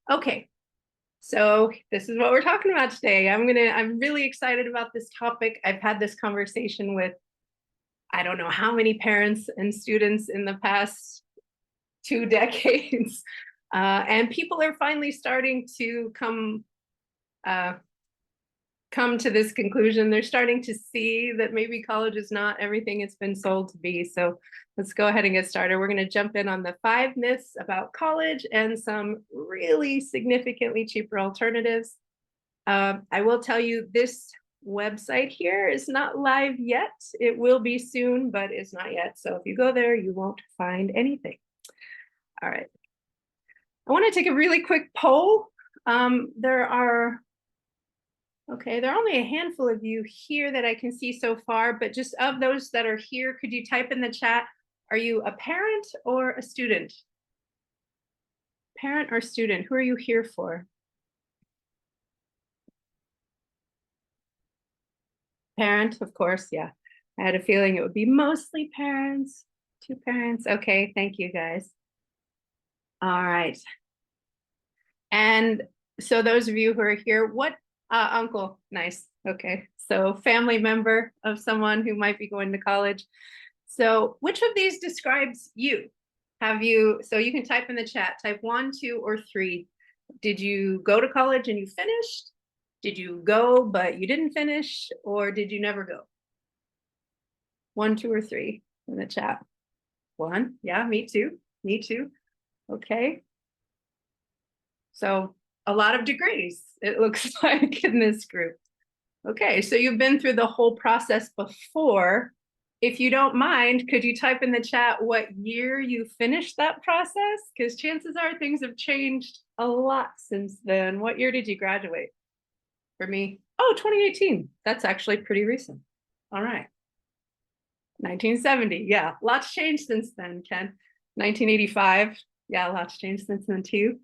Okay, so this is what we're talking about today. I'm really excited about this topic. I've had this conversation with I don't know how many parents and students in the past 2 decades. And people are finally starting to uh, come to this conclusion. They're starting to see that maybe college is not everything it's been sold to be. So let's go ahead and get started. We're going to jump in on the 5 myths about college and some really significantly cheaper alternatives. I will tell you this website here is not live yet. It will be soon, but it's not yet. So if you go there, you won't find anything. All right. I want to take a really quick poll. There are only a handful of you here that I can see so far, but just of those that are here, could you type in the chat, are you a parent or a student? Parent or student, who are you here for? Parent, of course, yeah. I had a feeling it would be mostly parents, 2 parents. Okay, thank you guys. All right. And so those of you who are here, what uncle, nice. Okay, so family member of someone who might be going to college. So which of these describes you? So you can type in the chat, type 1, 2, or 3. Did you go to college and you finished? Did you go but you didn't finish? Or did you never go? 1, 2, or 3 in the chat. 1, yeah, me too, me too. Okay. So a lot of degrees, it looks like, in this group. Okay, so you've been through the whole process before. If you don't mind, could you type in the chat what year you finished that process? Because chances are things have changed a lot since then. What year did you graduate? For me, 2018. That's actually pretty recent. All right. 1970, yeah, lots changed since then, Ken. 1985, yeah, lots changed since then too.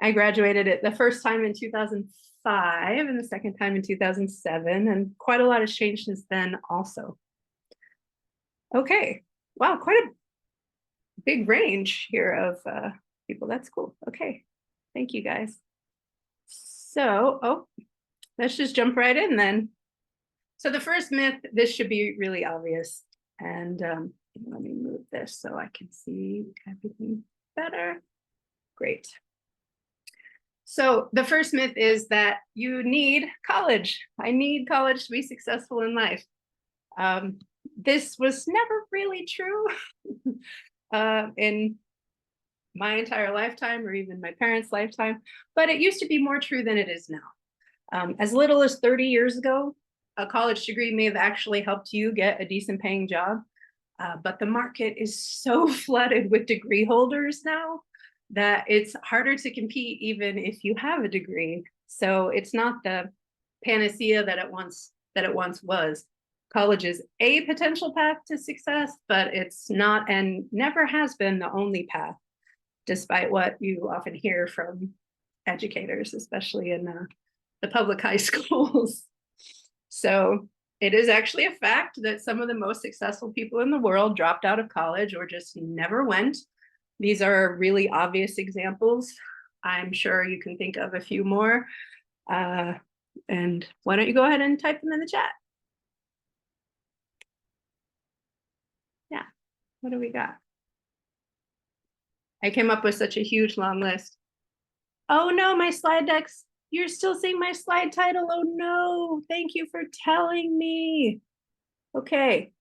I graduated it the first time in 2005 and the second time in 2007, and quite a lot has changed since then also. Okay, wow, quite a big range here of people. That's cool. Okay, thank you guys. So, let's just jump right in then. So the first myth, this should be really obvious. And let me move this so I can see everything better. Great. So the first myth is that you need college. I need college to be successful in life. This was never really true in my entire lifetime or even my parents' lifetime, but it used to be more true than it is now. As little as 30 years ago, a college degree may have actually helped you get a decent paying job, but the market is so flooded with degree holders now that it's harder to compete even if you have a degree. So it's not the panacea that it once was. College is a potential path to success, but it's not and never has been the only path, despite what you often hear from educators, especially in the public high schools. So it is actually a fact that some of the most successful people in the world dropped out of college or just never went. These are really obvious examples. I'm sure you can think of a few more. And why don't you go ahead and type them in the chat? Yeah, what do we got? I came up with such a huge long list. Oh no, my slide decks. You're still seeing my slide title. Oh no, thank you for telling me. Okay,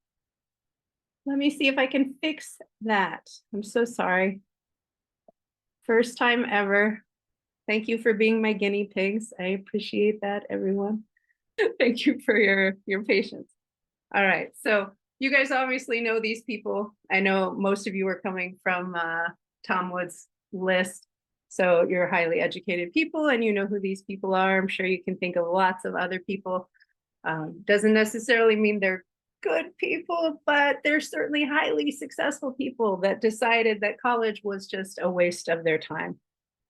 let me see if I can fix that. I'm so sorry. First time ever. Thank you for being my guinea pigs. I appreciate that, everyone. Thank you for your patience. All right, so you guys obviously know these people. I know most of you are coming from Tom Wood's list. So you're highly educated people and you know who these people are. I'm sure you can think of lots of other people. Doesn't necessarily mean they're good people, but they're certainly highly successful people that decided that college was just a waste of their time,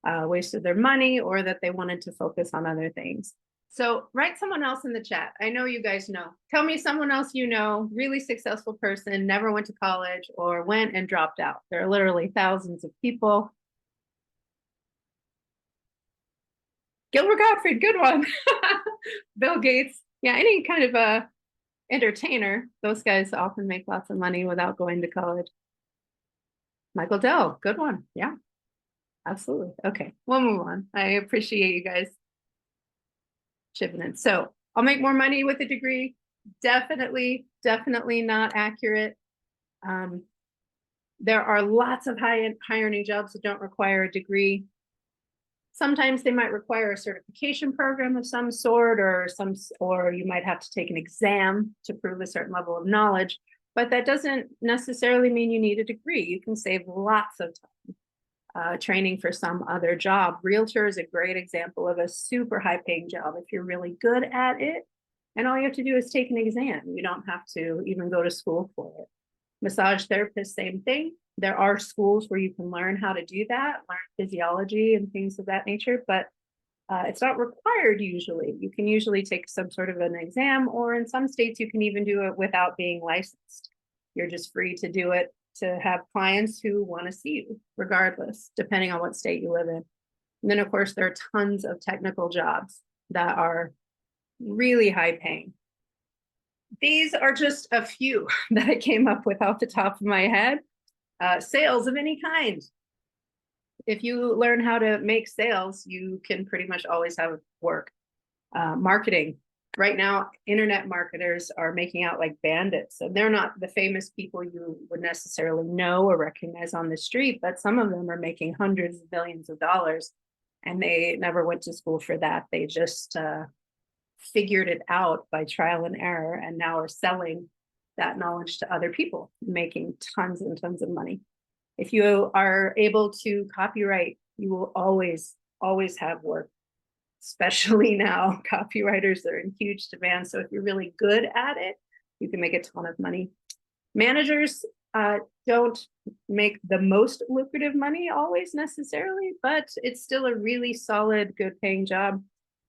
a waste of their money, or that they wanted to focus on other things. So write someone else in the chat. I know you guys know. Tell me someone else you know, really successful person, never went to college or went and dropped out. There are literally thousands of people. Gilbert Gottfried, good one. Bill Gates. Yeah, any kind of a entertainer. Those guys often make lots of money without going to college. Michael Dell, good one. Yeah, absolutely. Okay, we'll move on. I appreciate you guys chipping in. So I'll make more money with a degree. Definitely not accurate. There are lots of high earning jobs that don't require a degree. Sometimes they might require a certification program of some sort, or you might have to take an exam to prove a certain level of knowledge, but that doesn't necessarily mean you need a degree. You can save lots of time training for some other job. Realtor is a great example of a super high paying job if you're really good at it, and all you have to do is take an exam. You don't have to even go to school for it. Massage therapist, same thing. There are schools where you can learn how to do that, learn physiology and things of that nature, but it's not required usually. You can usually take some sort of an exam, or in some states, you can even do it without being licensed. You're just free to do it to have clients who want to see you, regardless, depending on what state you live in. And then, of course, there are tons of technical jobs that are really high paying. These are just a few that I came up with off the top of my head. Sales of any kind. If you learn how to make sales, you can pretty much always have work. Marketing. Right now, internet marketers are making out like bandits. So they're not the famous people you would necessarily know or recognize on the street, but some of them are making hundreds of millions of dollars, and they never went to school for that. They just figured it out by trial and error, and now are selling that knowledge to other people, making tons and tons of money. If you are able to copyright, you will always have work, especially now. Copywriters are in huge demand. So if you're really good at it, you can make a ton of money. Managers don't make the most lucrative money always necessarily, but it's still a really solid, good paying job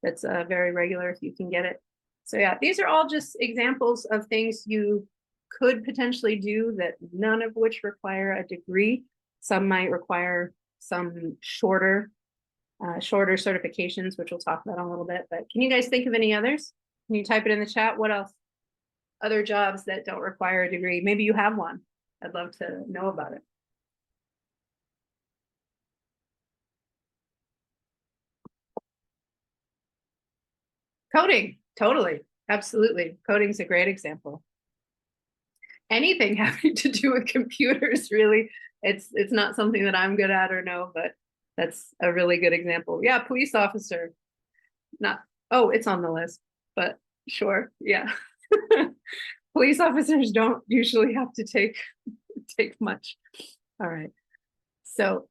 that's very regular if you can get it. So yeah, these are all just examples of things you could potentially do, that none of which require a degree. Some might require some shorter certifications, which we'll talk about in a little bit. But can you guys think of any others? Can you type it in the chat? What else? Other jobs that don't require a degree. Maybe you have one. I'd love to know about it. Coding, totally, absolutely. Coding's a great example. Anything having to do with computers, really. It's not something that I'm good at or know, but that's a really good example. Yeah, police officer. Not, oh, it's on the list, but sure, yeah. Police officers don't usually have to take much. All right. So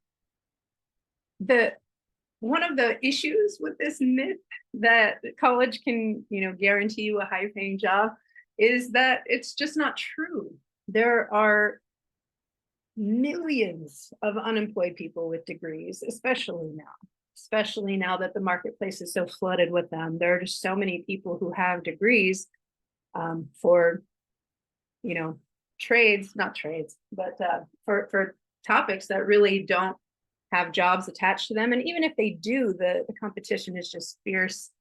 one of the issues with this myth that college can, guarantee you a high paying job is that it's just not true. There are millions of unemployed people with degrees, especially now that the marketplace is so flooded with them. There are just so many people who have degrees for, not trades, but for topics that really don't have jobs attached to them. And even if they do, the competition is just fierce.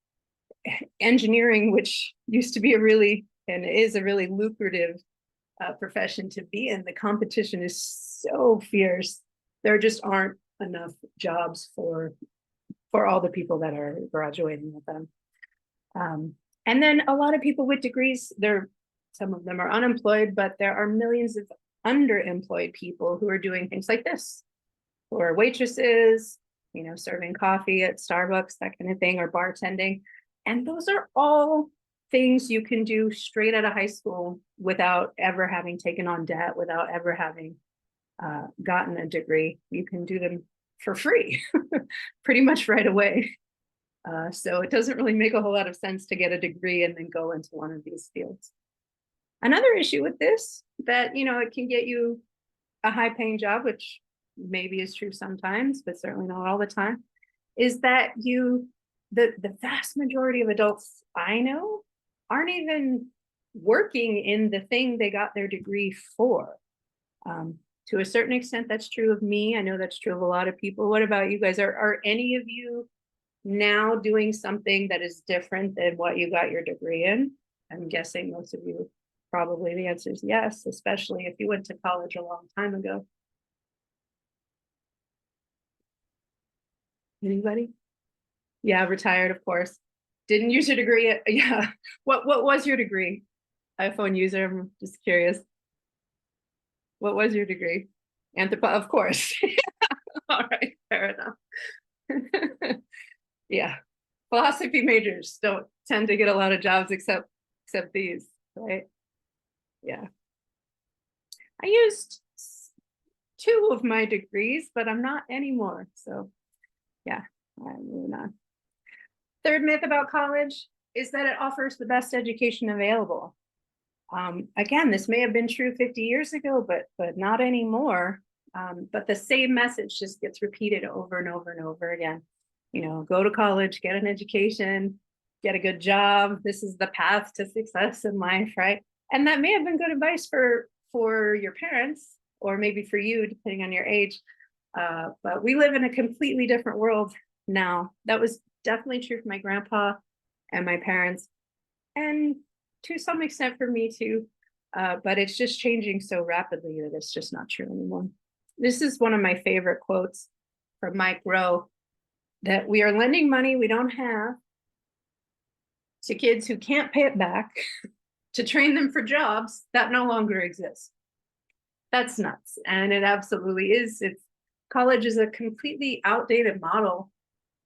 Engineering, which used to be and is a really lucrative profession to be in, the competition is so fierce. There just aren't enough jobs for all the people that are graduating with them. And then a lot of people with degrees, some of them are unemployed, but there are millions of underemployed people who are doing things like this, or waitresses, serving coffee at Starbucks, that kind of thing, or bartending. And those are all things you can do straight out of high school without ever having taken on debt, without ever having gotten a degree. You can do them for free, pretty much right away. So it doesn't really make a whole lot of sense to get a degree and then go into one of these fields. Another issue with this, that, it can get you a high paying job, which maybe is true sometimes, but certainly not all the time, is that the vast majority of adults I know aren't even working in the thing they got their degree for. To a certain extent, that's true of me. I know that's true of a lot of people. What about you guys? Are any of you now doing something that is different than what you got your degree in? I'm guessing most of you probably the answer is yes, especially if you went to college a long time ago. Anybody? Yeah, retired, of course. Didn't use your degree. Yeah. What was your degree? iPhone user. I'm just curious. What was your degree? Of course. All right, fair enough. Yeah. Philosophy majors don't tend to get a lot of jobs except these, right? Yeah. I used 2 of my degrees, but I'm not anymore. So yeah, I'm moving on. Third myth about college is that it offers the best education available. Again, this may have been true 50 years ago, but not anymore. But the same message just gets repeated over and over and over again. You know, go to college, get an education, get a good job. This is the path to success in life, right? And that may have been good advice for your parents, or maybe for you, depending on your age. But we live in a completely different world now. That was definitely true for my grandpa and my parents, and to some extent for me too. But it's just changing so rapidly that it's just not true anymore. This is one of my favorite quotes from Mike Rowe, that we are lending money we don't have to kids who can't pay it back to train them for jobs that no longer exist. That's nuts. And it absolutely is. College is a completely outdated model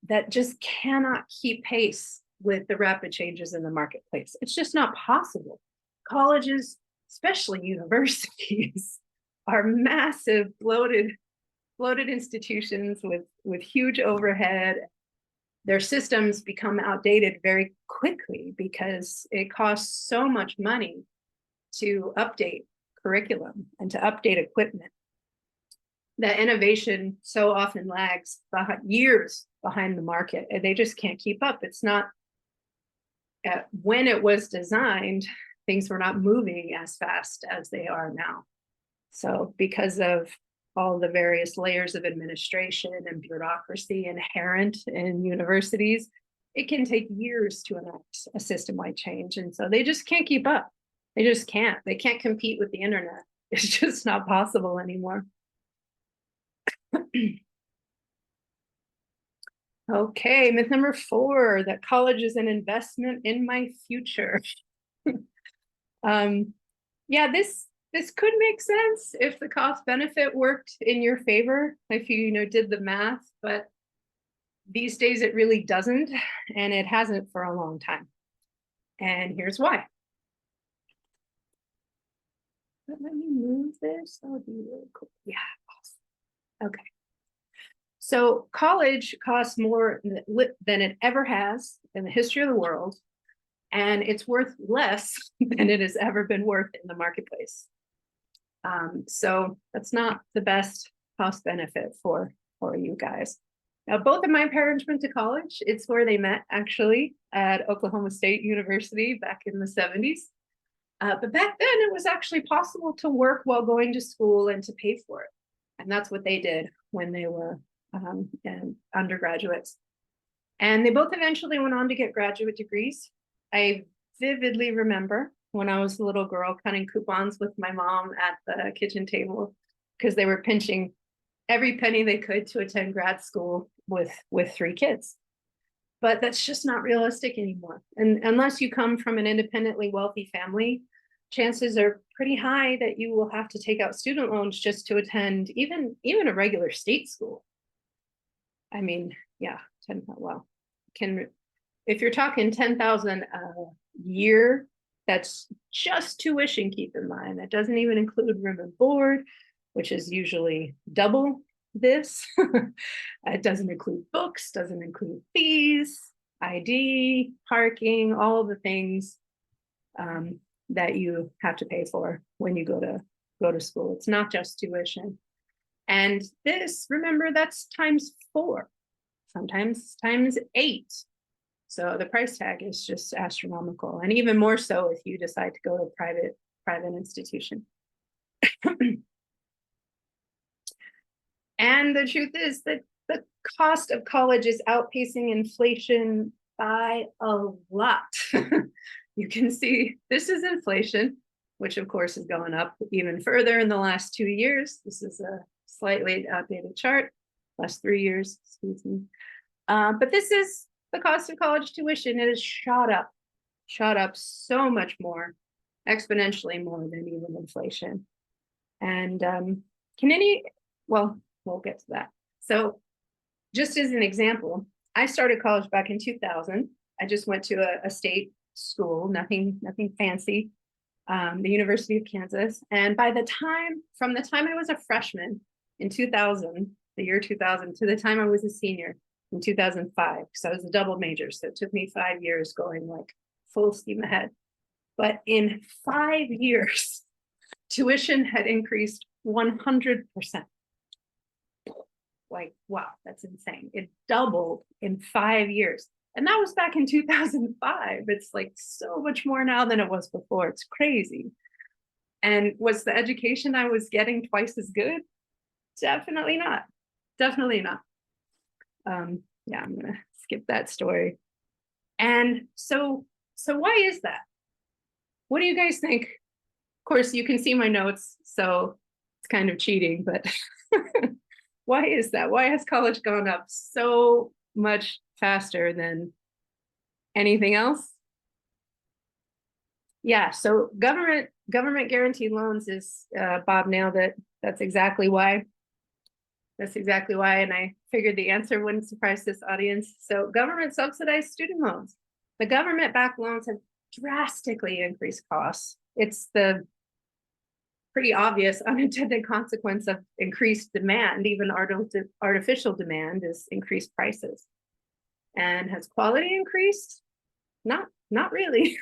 that just cannot keep pace with the rapid changes in the marketplace. It's just not possible. Colleges, especially universities, are massive, bloated institutions with huge overhead. Their systems become outdated very quickly because it costs so much money to update curriculum and to update equipment. That innovation so often lags years behind the market, and they just can't keep up. It's not, when it was designed, things were not moving as fast as they are now. So because of all the various layers of administration and bureaucracy inherent in universities, it can take years to enact a system-wide change. And so they just can't keep up. They just can't. They can't compete with the internet. It's just not possible anymore. Okay, myth number 4, that college is an investment in my future. Yeah, this could make sense if the cost benefit worked in your favor, if you did the math, but these days it really doesn't, and it hasn't for a long time. And here's why. Let me move this. That would be really cool. Yeah, awesome. Okay. So college costs more than it ever has in the history of the world, and it's worth less than it has ever been worth in the marketplace. So that's not the best cost benefit for you guys. Now, both of my parents went to college. It's where they met, actually, at Oklahoma State University back in the 70s. But back then, it was actually possible to work while going to school and to pay for it. And that's what they did when they were undergraduates. And they both eventually went on to get graduate degrees. I vividly remember when I was a little girl cutting coupons with my mom at the kitchen table because they were pinching every penny they could to attend grad school with 3 kids. But that's just not realistic anymore. And unless you come from an independently wealthy family, chances are pretty high that you will have to take out student loans just to attend even a regular state school. I mean, yeah, if you're talking 10,000 a year, that's just tuition, keep in mind. That doesn't even include room and board, which is usually double this. It doesn't include books, doesn't include fees, ID, parking, all of the things that you have to pay for when you go to school. It's not just tuition. And this, remember, that's times 4, sometimes times 8. So the price tag is just astronomical, and even more so if you decide to go to a private institution. And the truth is that The cost of college is outpacing inflation by a lot. You can see this is inflation, which of course is going up even further in the last 2 years. This is a slightly outdated chart, last 3 years, excuse me. But this is the cost of college tuition. It has shot up so much more, exponentially more than even inflation. And well, we'll get to that. So just as an example, I started college back in 2000. I just went to a state school, nothing fancy, the University of Kansas. And from the time I was a freshman in 2000, the year 2000, to the time I was a senior in 2005, because I was a double major. So it took me 5 years going like full steam ahead. But in 5 years, tuition had increased 100%. Like, wow, that's insane. It doubled in 5 years. And that was back in 2005. It's like so much more now than it was before. It's crazy. And was the education I was getting twice as good? Definitely not. Definitely not. Yeah, I'm gonna skip that story. And so why is that? What do you guys think? Of course, you can see my notes, so it's kind of cheating, but why is that? Why has college gone up so much faster than anything else? Yeah, so government guaranteed loans is, Bob nailed it. That's exactly why. That's exactly why, and I figured the answer wouldn't surprise this audience. So government subsidized student loans. The government-backed loans have drastically increased costs. It's the pretty obvious unintended consequence of increased demand. Even artificial demand is increased prices. And has quality increased? Not really.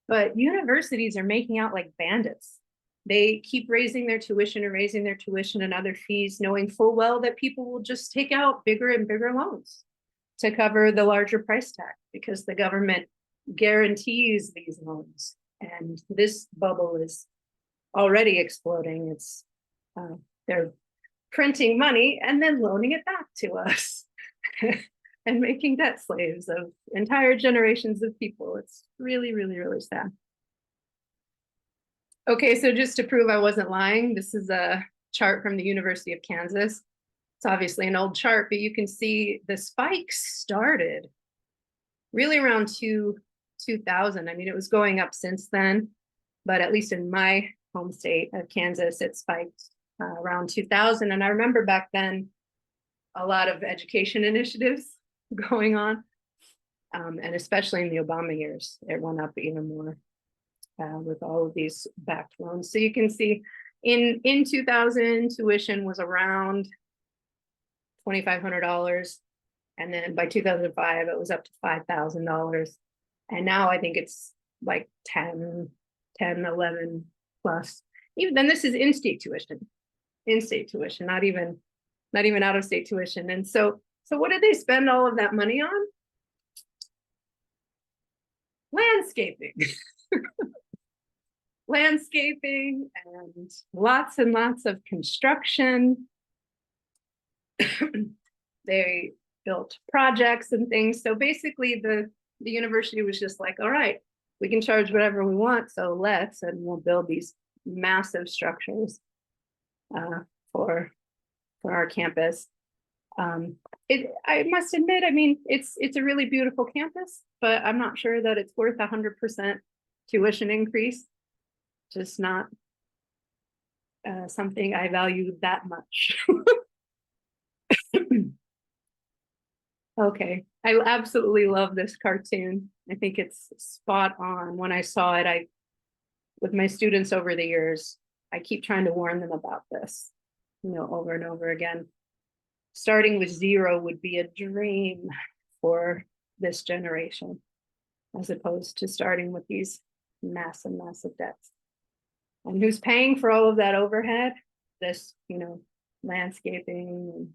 But universities are making out like bandits. They keep raising their tuition and other fees, knowing full well that people will just take out bigger and bigger loans to cover the larger price tag, because the government guarantees these loans. And this bubble is already exploding. It's they're printing money and then loaning it back to us and making debt slaves of entire generations of people. It's really, really, really sad. Okay, so just to prove I wasn't lying, this is a chart from the University of Kansas. It's obviously an old chart, but you can see the spike started really around 2000. I mean, it was going up since then, but at least in my home state of Kansas, it spiked around 2000. And I remember back then, a lot of education initiatives going on, and especially in the Obama years, it went up even more with all of these backed loans. So you can see in 2000, tuition was around $2,500. And then by 2005, it was up to $5,000. And now I think it's like 10, 11 plus. Even then, this is in-state tuition, not even out-of-state tuition. And so what did they spend all of that money on? Landscaping. Landscaping and lots of construction. They built projects and things. So basically the university was just like, all right, we can charge whatever we want, so let's, and we'll build these massive structures for our campus. I must admit, I mean, it's a really beautiful campus, but I'm not sure that it's worth 100% tuition increase. Just not something I value that much. Okay, I absolutely love this cartoon. I think it's spot on. When I saw it, with my students over the years, I keep trying to warn them about this, over and over again. Starting with zero would be a dream for this generation, as opposed to starting with these massive debts. And who's paying for all of that overhead? This, landscaping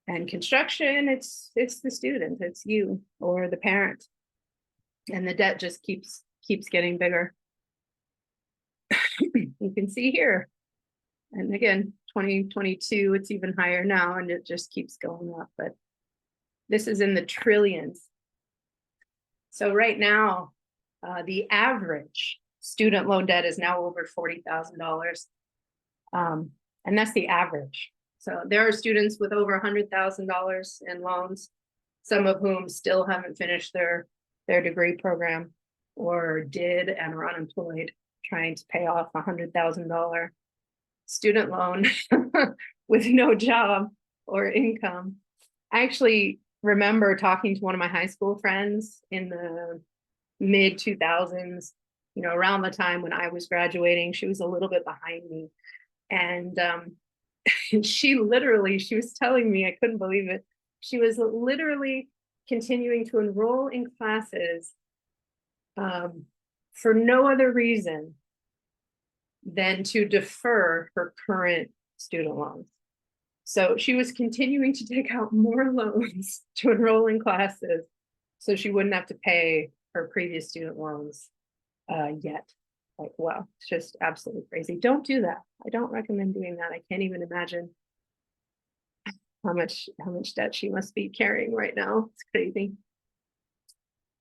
and construction. It's the student, it's you or the parent. And the debt just keeps getting bigger. You can see here. And again, 2022, it's even higher now, and it just keeps going up, but this is in the trillions. So right now, the average student loan debt is now over $40,000. And that's the average. So there are students with over $100,000 in loans, some of whom still haven't finished their degree program or did and are unemployed, trying to pay off a $100,000 student loan with no job or income. I actually remember talking to one of my high school friends in the mid 2000s, around the time when I was graduating. She was a little bit behind me. And she was telling me, I couldn't believe it. She was literally continuing to enroll in classes for no other reason than to defer her current student loans. So she was continuing to take out more loans to enroll in classes so she wouldn't have to pay her previous student loans yet. Like, wow, it's just absolutely crazy. Don't do that. I don't recommend doing that. I can't even imagine how much debt she must be carrying right now. It's crazy.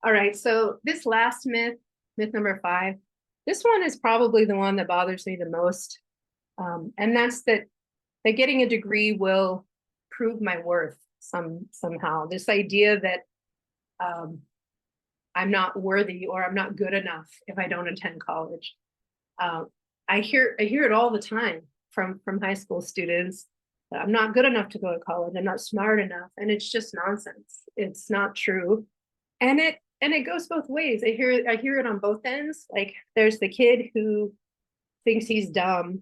All right, so this last myth number 5, this one is probably the one that bothers me the most. And that's that getting a degree will prove my worth somehow. This idea that I'm not worthy or I'm not good enough if I don't attend college. I hear it all the time from high school students that I'm not good enough to go to college. I'm not smart enough, and it's just nonsense. It's not true, and it goes both ways. I hear it on both ends. Like, there's the kid who thinks he's dumb.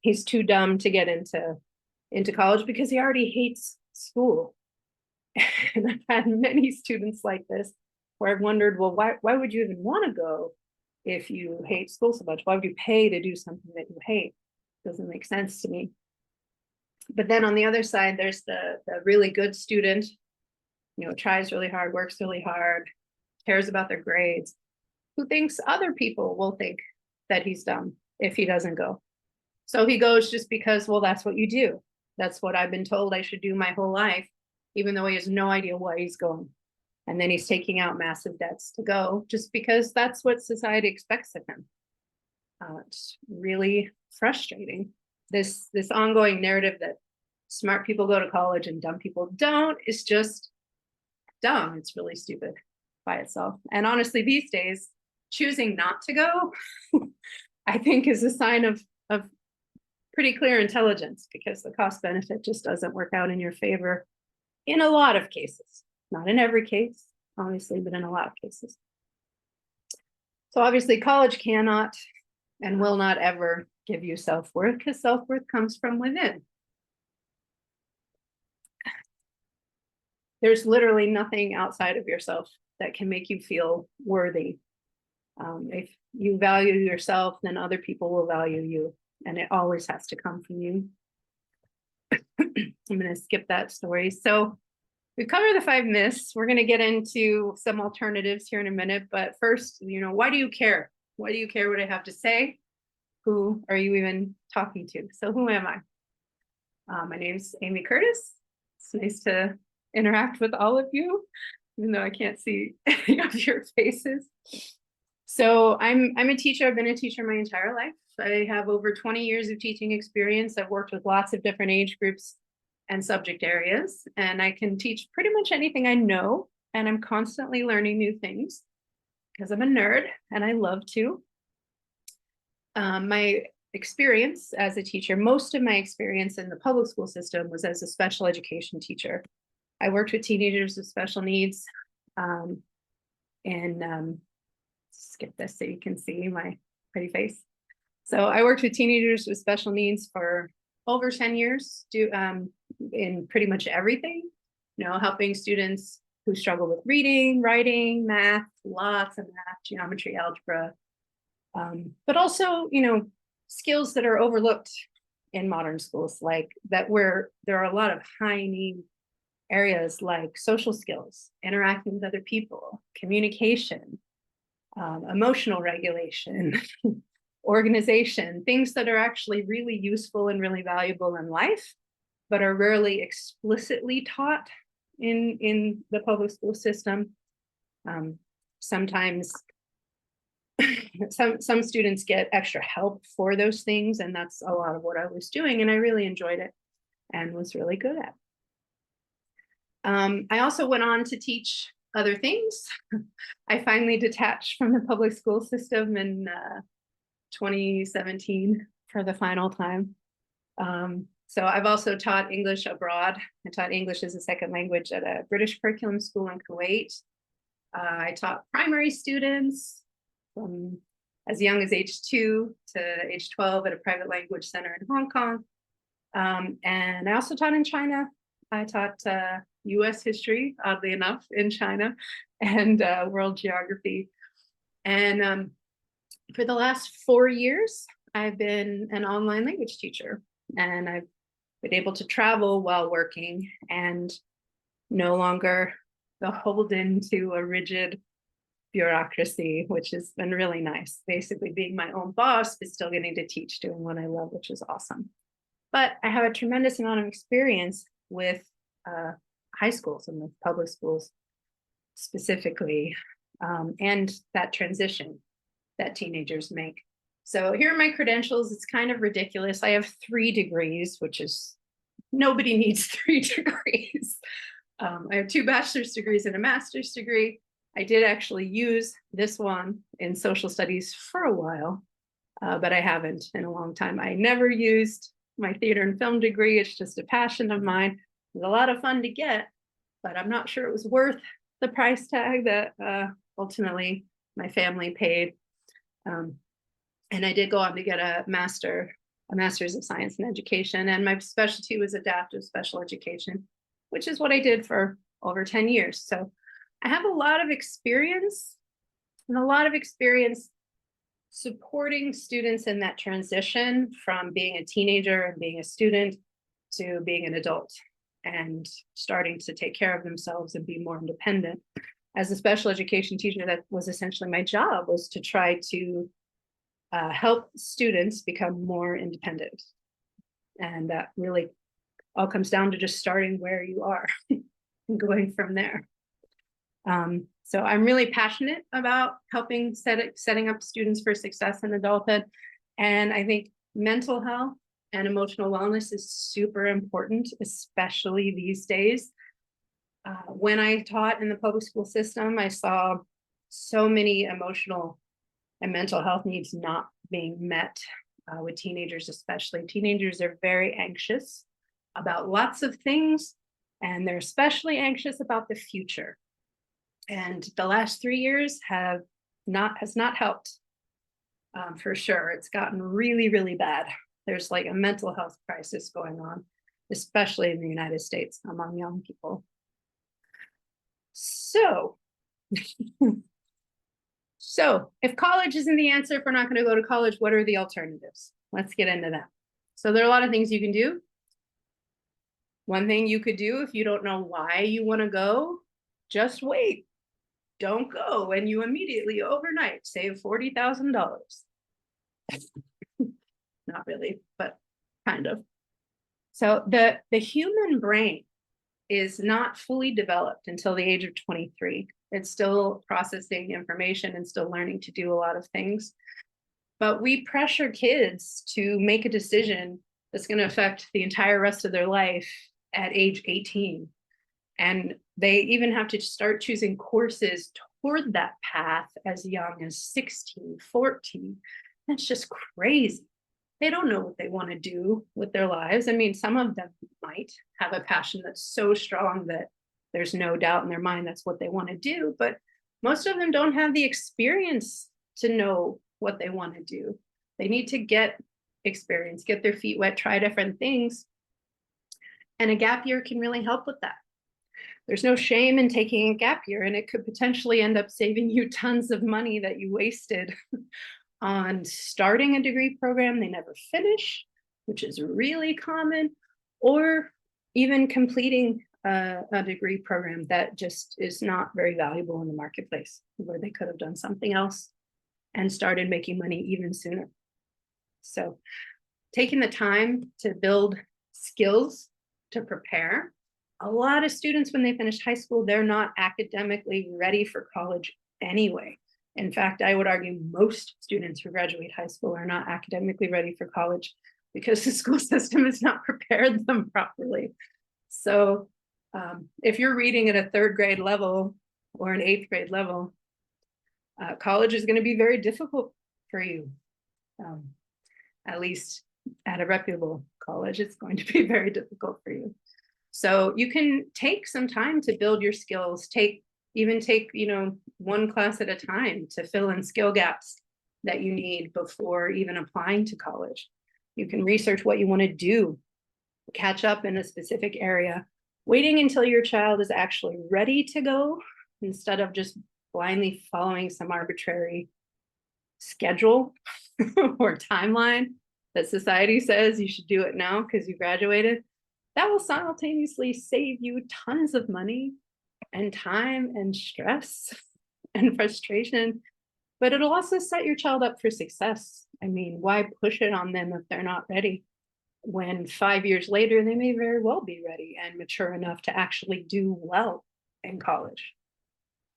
He's too dumb to get into college because he already hates school. And I've had many students like this where I've wondered, well, why would you even want to go if you hate school so much? Why would you pay to do something that you hate? Doesn't make sense to me. But then on the other side, there's the really good student, tries really hard, works really hard, cares about their grades, who thinks other people will think that he's dumb if he doesn't go. So he goes just because, well, that's what you do. That's what I've been told I should do my whole life, even though he has no idea why he's going. And then he's taking out massive debts to go just because that's what society expects of him. It's really frustrating. This ongoing narrative that smart people go to college and dumb people don't is just dumb. It's really stupid by itself. And honestly, these days, choosing not to go, I think, is a sign of pretty clear intelligence, because the cost benefit just doesn't work out in your favor in a lot of cases. Not in every case, obviously, but in a lot of cases. So obviously, college cannot and will not ever give you self-worth, because self-worth comes from within. There's literally nothing outside of yourself that can make you feel worthy. If you value yourself, then other people will value you, and it always has to come from you. I'm going to skip that story. So we've covered the 5 myths. We're going to get into some alternatives here in a minute. But first, why do you care? Why do you care what I have to say? Who are you even talking to? So who am I? My name's Amy Curtis. It's nice to interact with all of you, even though I can't see any of your faces. So I'm a teacher. I've been a teacher my entire life. I have over 20 years of teaching experience. I've worked with lots of different age groups and subject areas, and I can teach pretty much anything I know, and I'm constantly learning new things because I'm a nerd and I love to. My experience as a teacher, most of my experience in the public school system was as a special education teacher. I worked with teenagers with special needs, skip this so you can see my pretty face. So I worked with teenagers with special needs for over 10 years, in pretty much everything, helping students who struggle with reading, writing, math, lots of math, geometry, algebra, but also, skills that are overlooked in modern schools, like that, where there are a lot of high need areas like social skills, interacting with other people, communication, emotional regulation, organization, things that are actually really useful and really valuable in life, but are rarely explicitly taught in the public school system. Sometimes some students get extra help for those things, and that's a lot of what I was doing, and I really enjoyed it and was really good at. I also went on to teach other things. I finally detached from the public school system in 2017 for the final time. So I've also taught English abroad. I taught English as a second language at a British curriculum school in Kuwait. I taught primary students from as young as age 2 to age 12 at a private language center in Hong Kong. And I also taught in China. I taught US history, oddly enough, in China, and world geography. And for the last 4 years, I've been an online language teacher, and I've been able to travel while working and no longer beholden to a rigid bureaucracy, which has been really nice. Basically being my own boss, but still getting to teach, doing what I love, which is awesome. But I have a tremendous amount of experience with high schools and with public schools specifically, and that transition that teenagers make. So here are my credentials. It's kind of ridiculous. I have 3 degrees, which is, nobody needs 3 degrees. I have 2 bachelor's degrees and a master's degree. I did actually use this one in social studies for a while, but I haven't in a long time. I never used my theater and film degree. It's just a passion of mine. It was a lot of fun to get, but I'm not sure it was worth the price tag that ultimately my family paid. And I did go on to get a master's of science in education, and my specialty was adaptive special education, which is what I did for over 10 years. So I have a lot of experience supporting students in that transition from being a teenager and being a student to being an adult and starting to take care of themselves and be more independent. As a special education teacher, that was essentially my job, was to try to help students become more independent. And that really all comes down to just starting where you are and going from there. So I'm really passionate about helping setting up students for success in adulthood. And I think mental health and emotional wellness is super important, especially these days. When I taught in the public school system, I saw so many emotional and mental health needs not being met with teenagers, especially. Teenagers are very anxious about lots of things, and they're especially anxious about the future. And the last 3 years has not helped, for sure. It's gotten really, really bad. There's like a mental health crisis going on, especially in the United States among young people. So, if college isn't the answer, if we're not going to go to college, what are the alternatives? Let's get into that. So there are a lot of things you can do. One thing you could do if you don't know why you want to go, just wait. Don't go, and you immediately overnight save $40,000. Not really, but kind of. So the human brain is not fully developed until the age of 23. It's still processing information and still learning to do a lot of things. But we pressure kids to make a decision that's going to affect the entire rest of their life at age 18. And they even have to start choosing courses toward that path as young as 16, 14. That's just crazy. They don't know what they want to do with their lives. I mean, some of them might have a passion that's so strong that there's no doubt in their mind that's what they want to do, but most of them don't have the experience to know what they want to do. They need to get experience, get their feet wet, try different things. And a gap year can really help with that. There's no shame in taking a gap year, and it could potentially end up saving you tons of money that you wasted on starting a degree program they never finish, which is really common, or even completing a degree program that just is not very valuable in the marketplace, where they could have done something else and started making money even sooner. So taking the time to build skills to prepare. A lot of students, when they finish high school, they're not academically ready for college anyway. In fact, I would argue most students who graduate high school are not academically ready for college because the school system has not prepared them properly. So if you're reading at a 3rd grade level or an 8th grade level, college is going to be very difficult for you. At least at a reputable college, it's going to be very difficult for you. So you can take some time to build your skills, even take, one class at a time to fill in skill gaps that you need before even applying to college. You can research what you want to do, catch up in a specific area, waiting until your child is actually ready to go instead of just blindly following some arbitrary schedule or timeline that society says you should do it now because you graduated. That will simultaneously save you tons of money and time and stress and frustration, but it'll also set your child up for success. I mean, why push it on them if they're not ready? When 5 years later, they may very well be ready and mature enough to actually do well in college.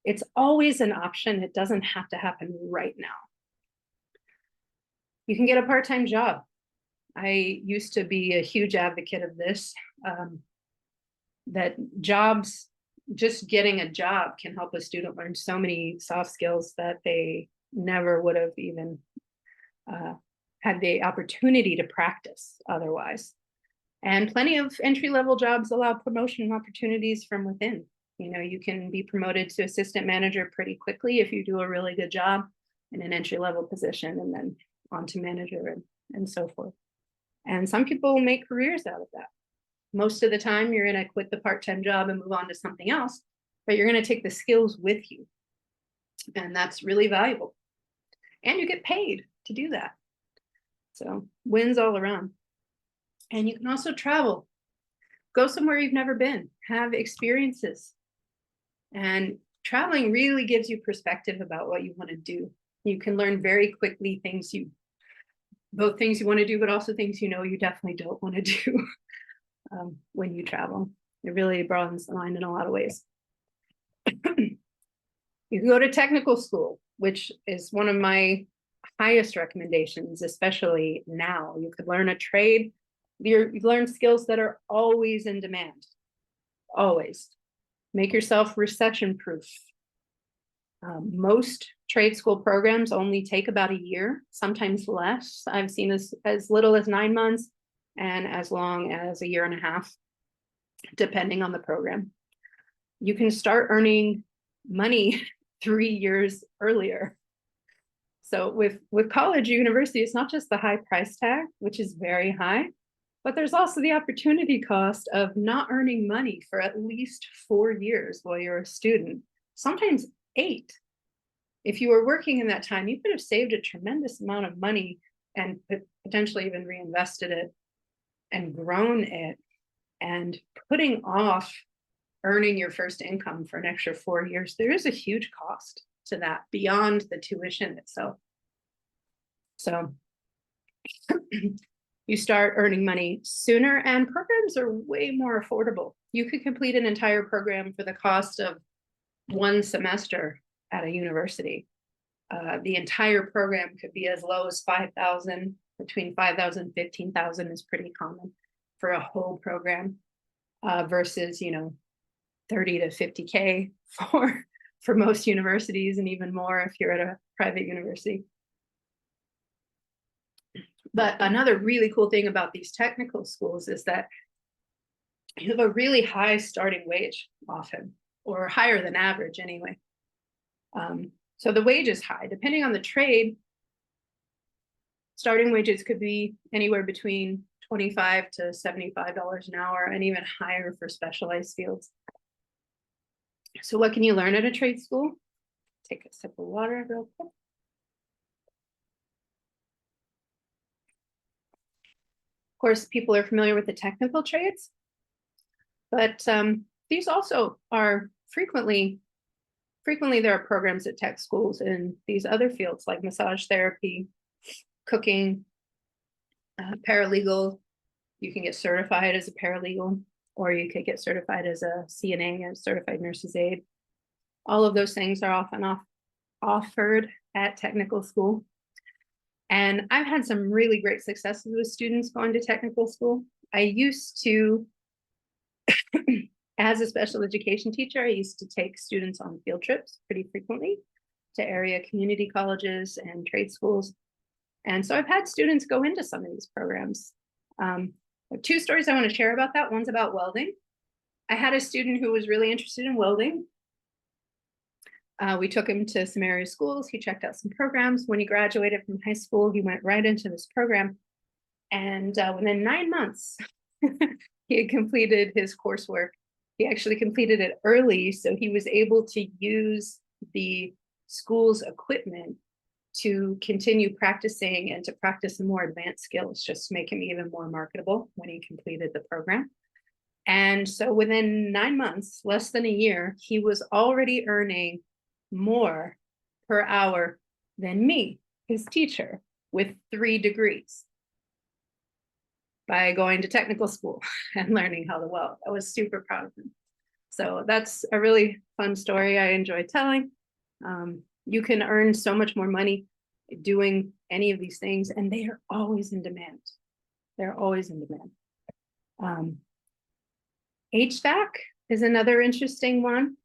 It's always an option. It doesn't have to happen right now. You can get a part-time job. I used to be a huge advocate of this, that just getting a job can help a student learn so many soft skills that they never would have even had the opportunity to practice otherwise. And plenty of entry-level jobs allow promotion opportunities from within. You can be promoted to assistant manager pretty quickly if you do a really good job in an entry-level position, and then on to manager and so forth. And some people make careers out of that. Most of the time, you're going to quit the part-time job and move on to something else, but you're going to take the skills with you. And that's really valuable. And you get paid to do that. So wins all around. And you can also travel. Go somewhere you've never been. Have experiences. And traveling really gives you perspective about what you want to do. You can learn very quickly both things you want to do, but also things you definitely don't want to do when you travel. It really broadens the mind in a lot of ways. You can go to technical school, which is one of my highest recommendations, especially now. You could learn a trade. You learn skills that are always in demand. Always. Make yourself recession proof. Most trade school programs only take about a year, sometimes less. I've seen as little as 9 months and as long as a year and a half, depending on the program. You can start earning money 3 years earlier. So with college or university, it's not just the high price tag, which is very high, but there's also the opportunity cost of not earning money for at least 4 years while you're a student, sometimes 8. If you were working in that time, you could have saved a tremendous amount of money and potentially even reinvested it and grown it, and putting off earning your first income for an extra 4 years. There is a huge cost to that beyond the tuition itself. So you start earning money sooner, and programs are way more affordable. You could complete an entire program for the cost of 1 semester at a university. The entire program could be as low as $5,000. Between $5,000 and $15,000 is pretty common for a whole program, versus 30 to 50K for most universities, and even more if you're at a private university. But another really cool thing about these technical schools is that you have a really high starting wage often, or higher than average anyway. So the wage is high. Depending on the trade, starting wages could be anywhere between $25 to $75 an hour, and even higher for specialized fields. So what can you learn at a trade school? Take a sip of water real quick. Of course, people are familiar with the technical trades, but these also are frequently there are programs at tech schools in these other fields like massage therapy, cooking, Paralegal, you can get certified as a paralegal, or you could get certified as a CNA, a certified nurse's aide. All of those things are often offered at technical school. And I've had some really great successes with students going to technical school. I used to, as a special education teacher, I used to take students on field trips pretty frequently to area community colleges and trade schools. And so I've had students go into some of these programs. I have two stories I want to share about that. One's about welding. I had a student who was really interested in welding. We took him to some area schools. He checked out some programs. When he graduated from high school, he went right into this program. And within 9 months, he had completed his coursework. He actually completed it early, so he was able to use the school's equipment to continue practicing and to practice some more advanced skills, just to make him even more marketable when he completed the program. And so within 9 months, less than a year, he was already earning more per hour than me, his teacher, with 3 degrees by going to technical school and learning how to weld. I was super proud of him. So that's a really fun story I enjoy telling. You can earn so much more money doing any of these things, and they are always in demand. They're always in demand. HVAC is another interesting one.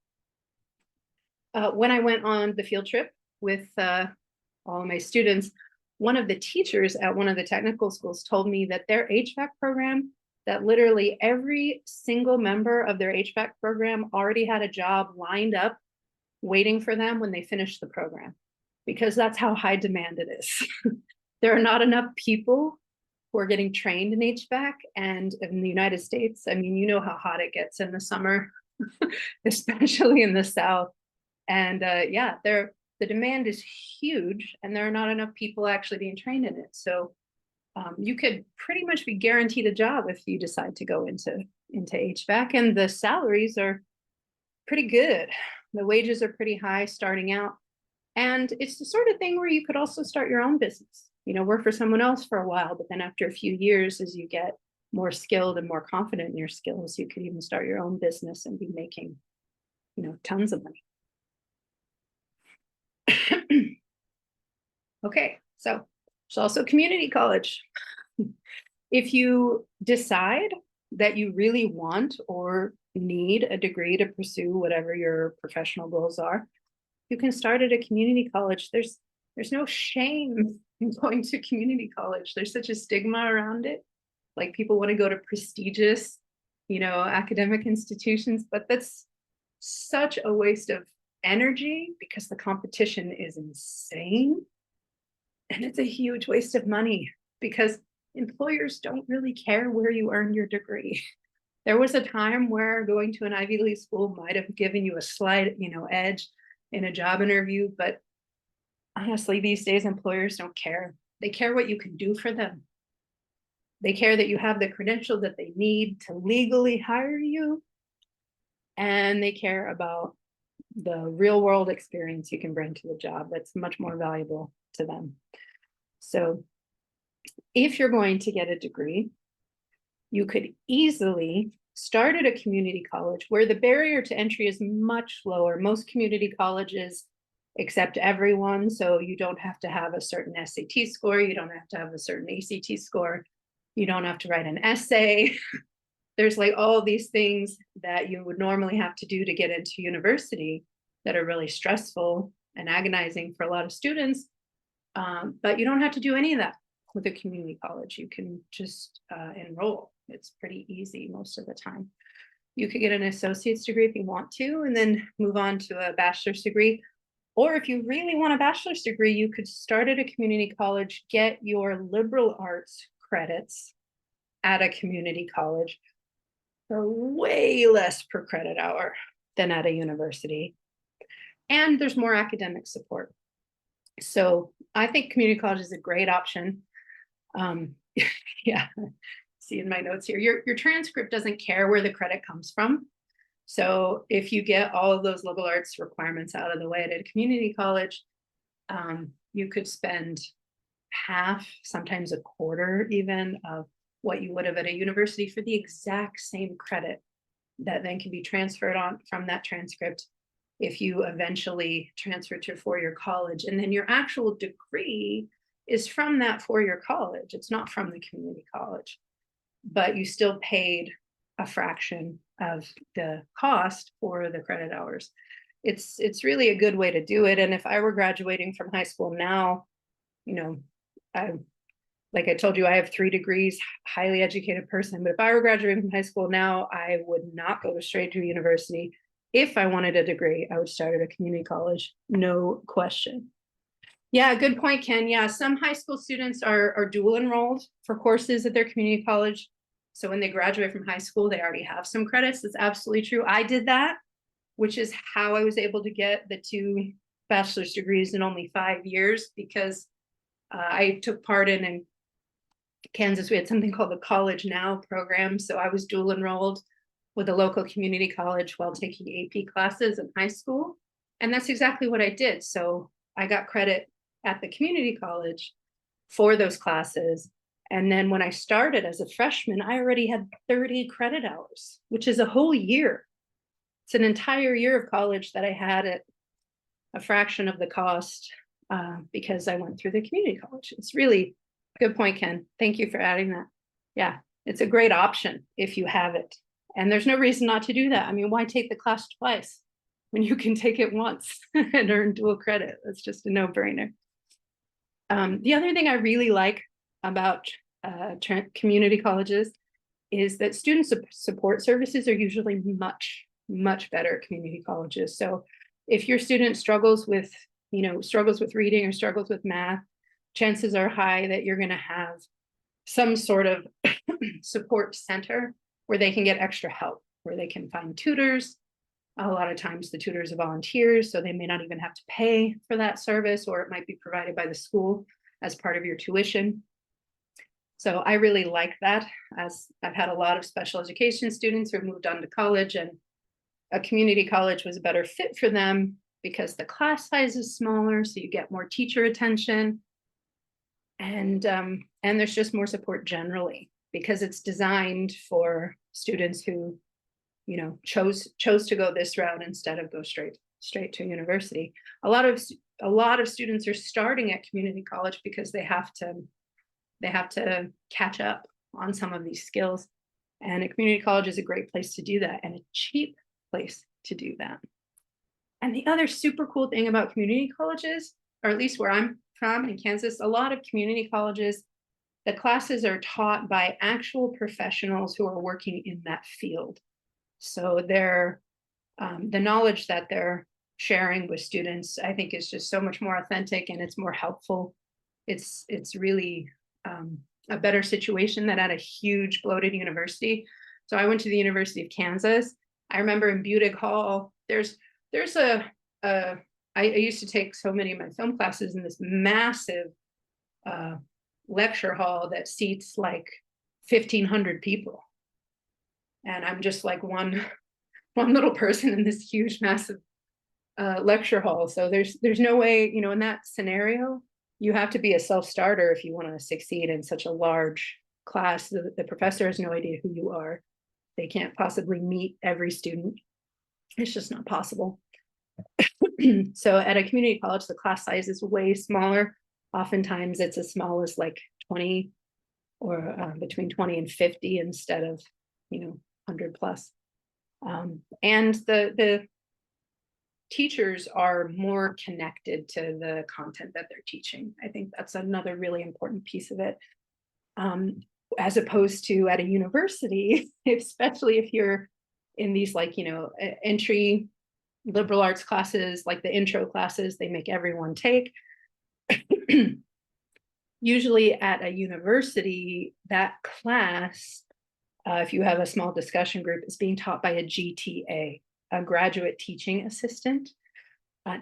When I went on the field trip with all of my students, one of the teachers at one of the technical schools told me that their HVAC program, that literally every single member of their HVAC program already had a job lined up waiting for them when they finished the program, because that's how high demand it is. There are not enough people who are getting trained in HVAC. And in the United States, I mean, you know how hot it gets in the summer, especially in the South. And yeah, the demand is huge, and there are not enough people actually being trained in it. So you could pretty much be guaranteed a job if you decide to go into HVAC, and the salaries are pretty good. The wages are pretty high starting out. And it's the sort of thing where you could also start your own business, you know, work for someone else for a while, but then after a few years, as you get more skilled and more confident in your skills, you could even start your own business and be making, you know, tons of money. Okay, so there's also community college. If you decide that you really want or need a degree to pursue whatever your professional goals are, you can start at a community college. There's no shame in going to community college. There's such a stigma around it. Like, people want to go to prestigious, you know, academic institutions, but that's such a waste of energy because the competition is insane. And it's a huge waste of money because employers don't really care where you earn your degree. There was a time where going to an Ivy League school might have given you a slight, you know, edge in a job interview, but honestly, these days employers don't care. They care what you can do for them. They care that you have the credential that they need to legally hire you, and they care about the real world experience you can bring to the job. That's much more valuable to them. So if you're going to get a degree, you could easily start at a community college where the barrier to entry is much lower. Most community colleges accept everyone, so you don't have to have a certain SAT score, you don't have to have a certain ACT score, you don't have to write an essay. There's like all these things that you would normally have to do to get into university that are really stressful and agonizing for a lot of students. But you don't have to do any of that with a community college. You can just enroll. It's pretty easy most of the time. You could get an associate's degree if you want to, and then move on to a bachelor's degree. Or if you really want a bachelor's degree, you could start at a community college, get your liberal arts credits at a community college for way less per credit hour than at a university. And there's more academic support. So I think community college is a great option. Yeah, see in my notes here, your transcript doesn't care where the credit comes from. So if you get all of those liberal arts requirements out of the way at a community college, you could spend half, sometimes a quarter even, of what you would have at a university for the exact same credit that then can be transferred on from that transcript if you eventually transfer to a four-year college. And then your actual degree is from that four-year college. It's not from the community college, but you still paid a fraction of the cost for the credit hours. It's really a good way to do it. And if I were graduating from high school now, you know, like I told you, I have 3 degrees, highly educated person. But if I were graduating from high school now, I would not go straight to university. If I wanted a degree, I would start at a community college, no question. Yeah, good point, Ken. Yeah, some high school students are dual enrolled for courses at their community college. So when they graduate from high school, they already have some credits. That's absolutely true. I did that, which is how I was able to get the 2 bachelor's degrees in only 5 years, because I took part in Kansas, we had something called the College Now program. So I was dual enrolled with a local community college while taking AP classes in high school. And that's exactly what I did. So I got credit at the community college for those classes. And then when I started as a freshman, I already had 30 credit hours, which is a whole year. It's an entire year of college that I had at a fraction of the cost because I went through the community college. It's really good point, Ken. Thank you for adding that. Yeah, it's a great option if you have it. And there's no reason not to do that. I mean, why take the class twice when you can take it once and earn dual credit? That's just a no-brainer. The other thing I really like about community colleges is that student support services are usually much, much better at community colleges. So if your student struggles with reading or struggles with math, chances are high that you're going to have some sort of support center where they can get extra help, where they can find tutors. A lot of times the tutors are volunteers, so they may not even have to pay for that service, or it might be provided by the school as part of your tuition. So I really like that, as I've had a lot of special education students who moved on to college, and a community college was a better fit for them because the class size is smaller, so you get more teacher attention. And there's just more support generally because it's designed for students who, chose to go this route instead of go straight to university. A lot of students are starting at community college because they have to catch up on some of these skills. And a community college is a great place to do that, and a cheap place to do that. And the other super cool thing about community colleges, or at least where I'm from in Kansas, a lot of community colleges, the classes are taught by actual professionals who are working in that field. So the knowledge that they're sharing with students, I think, is just so much more authentic, and it's more helpful. It's really a better situation than at a huge bloated university. So I went to the University of Kansas. I remember in Budig Hall, there's I used to take so many of my film classes in this massive lecture hall that seats like 1,500 people. And I'm just like one little person in this huge, massive lecture hall. So there's no way, in that scenario, you have to be a self-starter if you want to succeed in such a large class. The professor has no idea who you are. They can't possibly meet every student. It's just not possible. So at a community college, the class size is way smaller. Oftentimes it's as small as like 20 or between 20 and 50 instead of, 100 plus. And the teachers are more connected to the content that they're teaching. I think that's another really important piece of it. As opposed to at a university, especially if you're in these entry liberal arts classes, like the intro classes they make everyone take. Usually at a university, that class, if you have a small discussion group, is being taught by a GTA, a graduate teaching assistant,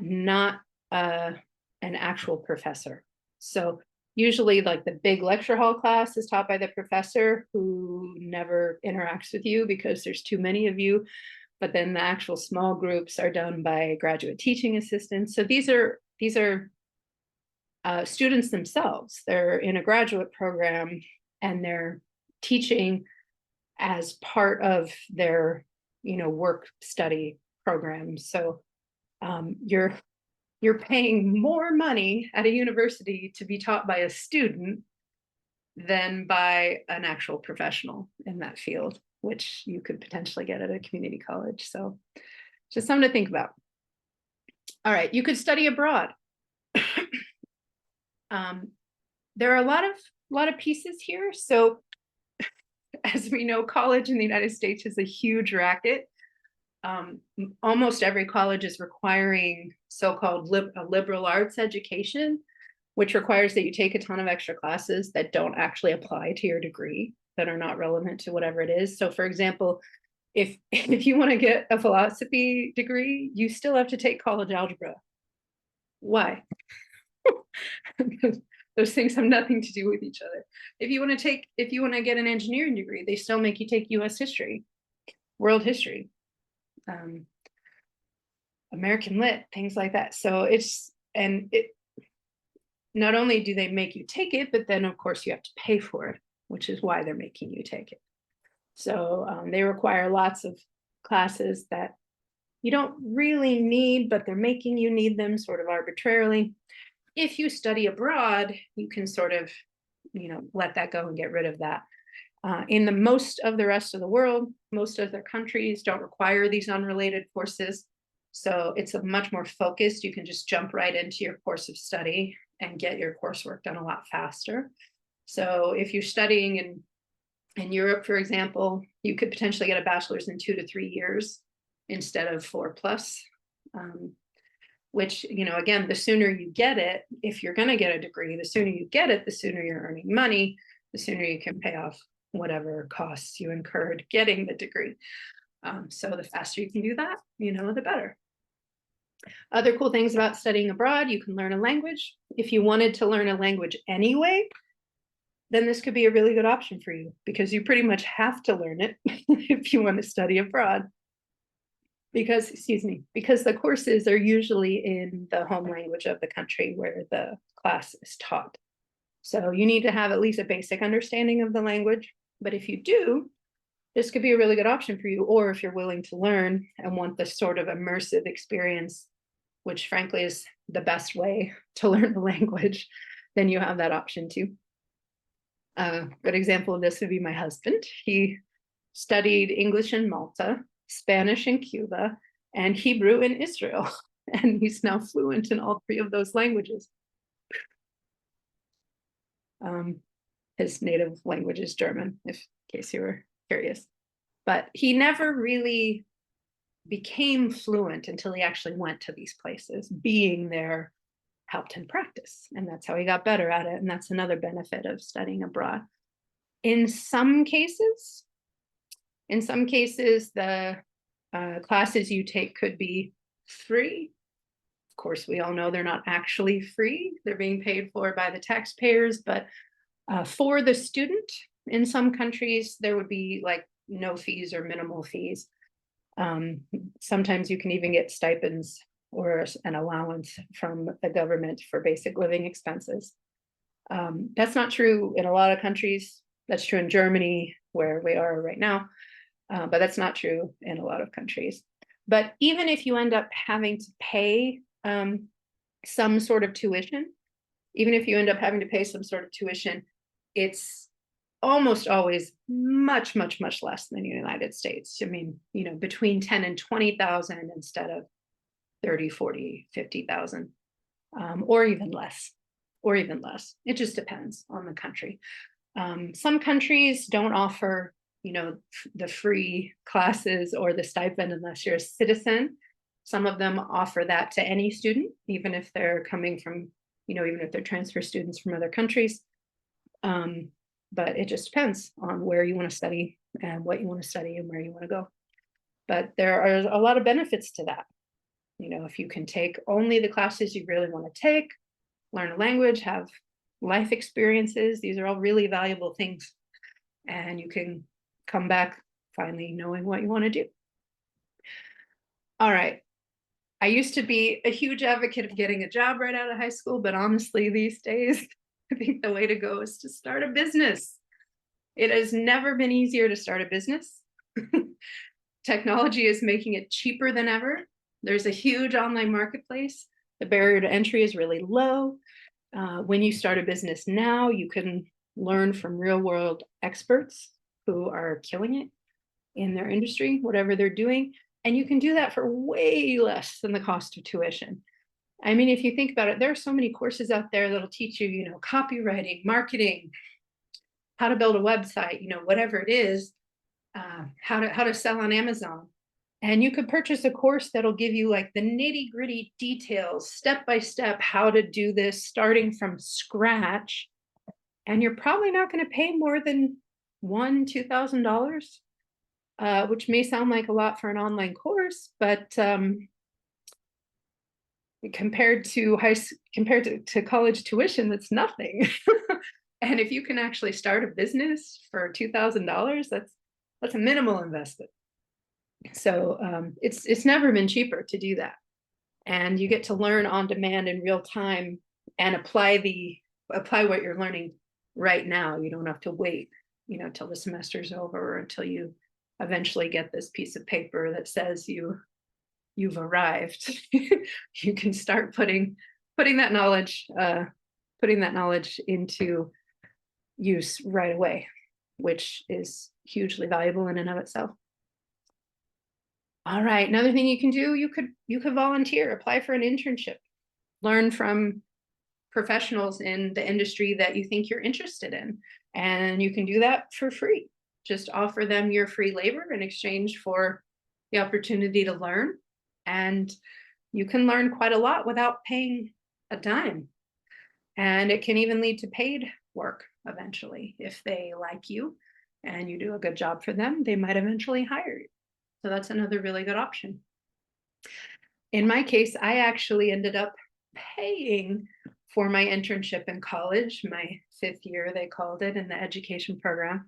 not an actual professor. So usually like the big lecture hall class is taught by the professor, who never interacts with you because there's too many of you. But then the actual small groups are done by graduate teaching assistants. So these are students themselves. They're in a graduate program and they're teaching as part of their, work study program. So you're paying more money at a university to be taught by a student than by an actual professional in that field, which you could potentially get at a community college. So just something to think about. All right, you could study abroad. There are a lot of pieces here. So as we know, college in the United States is a huge racket. Almost every college is requiring so-called liberal arts education, which requires that you take a ton of extra classes that don't actually apply to your degree, that are not relevant to whatever it is. So for example, if you want to get a philosophy degree, you still have to take college algebra. Why? Those things have nothing to do with each other. If you want to get an engineering degree, they still make you take US history, world history, American lit, things like that. So not only do they make you take it, but then of course you have to pay for it, which is why they're making you take it. So they require lots of classes that you don't really need, but they're making you need them sort of arbitrarily. If you study abroad, you can sort of, let that go and get rid of that. In the most of the rest of the world, most of their countries don't require these unrelated courses. So it's a much more focused, you can just jump right into your course of study and get your coursework done a lot faster. So if you're studying in Europe, for example, you could potentially get a bachelor's in 2 to 3 years instead of 4+. Which, again, the sooner you get it, if you're going to get a degree, the sooner you get it, the sooner you're earning money, the sooner you can pay off whatever costs you incurred getting the degree. So the faster you can do that, the better. Other cool things about studying abroad, you can learn a language. If you wanted to learn a language anyway, then this could be a really good option for you because you pretty much have to learn it if you want to study abroad. Because the courses are usually in the home language of the country where the class is taught. So you need to have at least a basic understanding of the language. But if you do, this could be a really good option for you. Or if you're willing to learn and want this sort of immersive experience, which frankly is the best way to learn the language, then you have that option too. A good example of this would be my husband. He studied English in Malta, Spanish in Cuba, and Hebrew in Israel. And he's now fluent in all 3 of those languages. His native language is German, in case you were curious. But he never really became fluent until he actually went to these places. Being there helped him practice, and that's how he got better at it. And that's another benefit of studying abroad. In some cases, the classes you take could be free. Of course, we all know they're not actually free. They're being paid for by the taxpayers, but for the student, in some countries, there would be like no fees or minimal fees. Sometimes you can even get stipends or an allowance from the government for basic living expenses. That's not true in a lot of countries. That's true in Germany, where we are right now. But that's not true in a lot of countries. But even if you end up having to pay some sort of tuition, it's almost always much, much, much less than the United States. I mean, between 10 and 20,000 instead of 30, 40, 50,000, or even less. It just depends on the country. Some countries don't offer the free classes or the stipend unless you're a citizen. Some of them offer that to any student, even if they're coming from, even if they're transfer students from other countries. But it just depends on where you want to study and what you want to study and where you want to go. But there are a lot of benefits to that. If you can take only the classes you really want to take, learn a language, have life experiences, these are all really valuable things. And you can come back finally knowing what you want to do. All right. I used to be a huge advocate of getting a job right out of high school, but honestly, these days, I think the way to go is to start a business. It has never been easier to start a business. Technology is making it cheaper than ever. There's a huge online marketplace. The barrier to entry is really low. When you start a business now, you can learn from real world experts who are killing it in their industry, whatever they're doing. And you can do that for way less than the cost of tuition. I mean, if you think about it, there are so many courses out there that'll teach you, copywriting, marketing, how to build a website, whatever it is, how to sell on Amazon. And you could purchase a course that'll give you like the nitty gritty details, step by step, how to do this starting from scratch. And you're probably not going to pay more than $2,000, which may sound like a lot for an online course, but compared to college tuition, that's nothing. And if you can actually start a business for $2,000, that's a minimal investment. So it's never been cheaper to do that. And you get to learn on demand in real time and apply what you're learning right now. You don't have to wait, till the semester's over or until you eventually get this piece of paper that says you've arrived. You can start putting that knowledge into use right away, which is hugely valuable in and of itself. All right, another thing you can do, you could volunteer, apply for an internship, learn from professionals in the industry that you think you're interested in, and you can do that for free. Just offer them your free labor in exchange for the opportunity to learn, and you can learn quite a lot without paying a dime. And it can even lead to paid work eventually. If they like you and you do a good job for them, they might eventually hire you. So that's another really good option. In my case, I actually ended up paying for my internship in college, my 5th year, they called it, in the education program.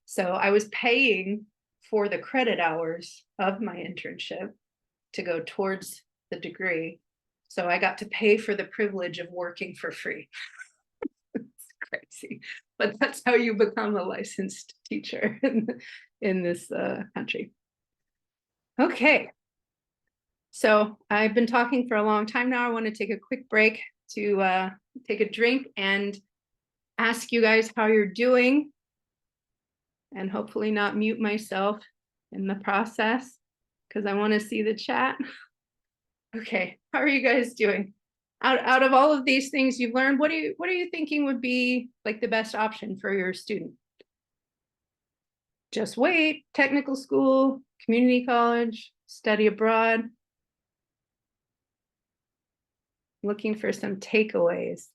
So I was paying for the credit hours of my internship to go towards the degree. So I got to pay for the privilege of working for free. It's crazy, but that's how you become a licensed teacher in this country. Okay, so I've been talking for a long time now. I want to take a quick break to take a drink and ask you guys how you're doing, and hopefully not mute myself in the process because I want to see the chat. Okay, how are you guys doing? Out of all of these things you've learned, what are you thinking would be like the best option for your student? Just wait, technical school, community college, study abroad? Looking for some takeaways.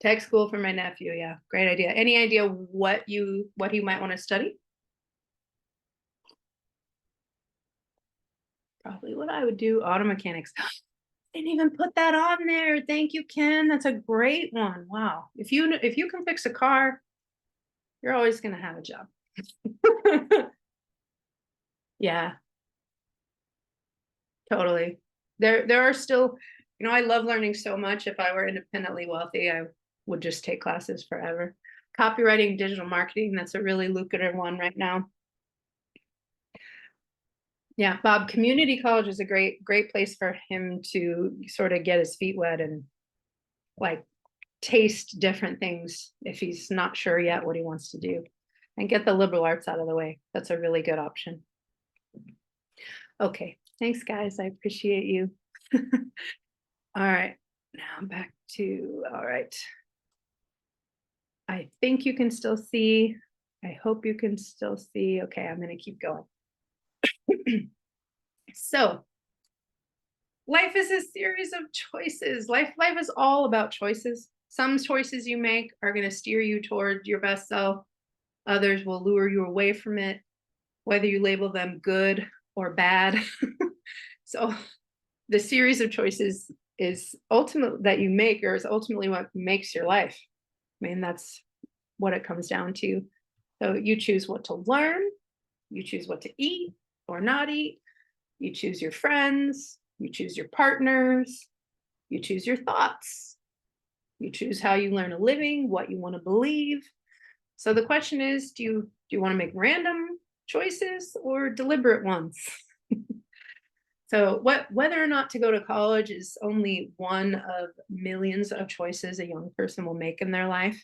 Tech school for my nephew, yeah, great idea. Any idea what he might want to study? Probably what I would do, auto mechanics. Didn't even put that on there. Thank you, Ken. That's a great one. Wow. If you can fix a car, you're always going to have a job. Yeah, totally. There are still, I love learning so much. If I were independently wealthy, I would just take classes forever. Copywriting, digital marketing, that's a really lucrative one right now. Yeah, Bob, community college is a great place for him to sort of get his feet wet and like taste different things if he's not sure yet what he wants to do, and get the liberal arts out of the way. That's a really good option. Okay, thanks guys, I appreciate you. All right, now I'm back to, all right. I think you can still see. I hope you can still see. Okay, I'm going to keep going. So, life is a series of choices. Life is all about choices. Some choices you make are going to steer you toward your best self. Others will lure you away from it, whether you label them good or bad. So, the series of choices is ultimately what makes your life. I mean, that's what it comes down to. So you choose what to learn, you choose what to eat or not eat, you choose your friends, you choose your partners, you choose your thoughts, you choose how you learn a living, what you want to believe. So the question is, do you want to make random choices or deliberate ones? So whether or not to go to college is only one of millions of choices a young person will make in their life.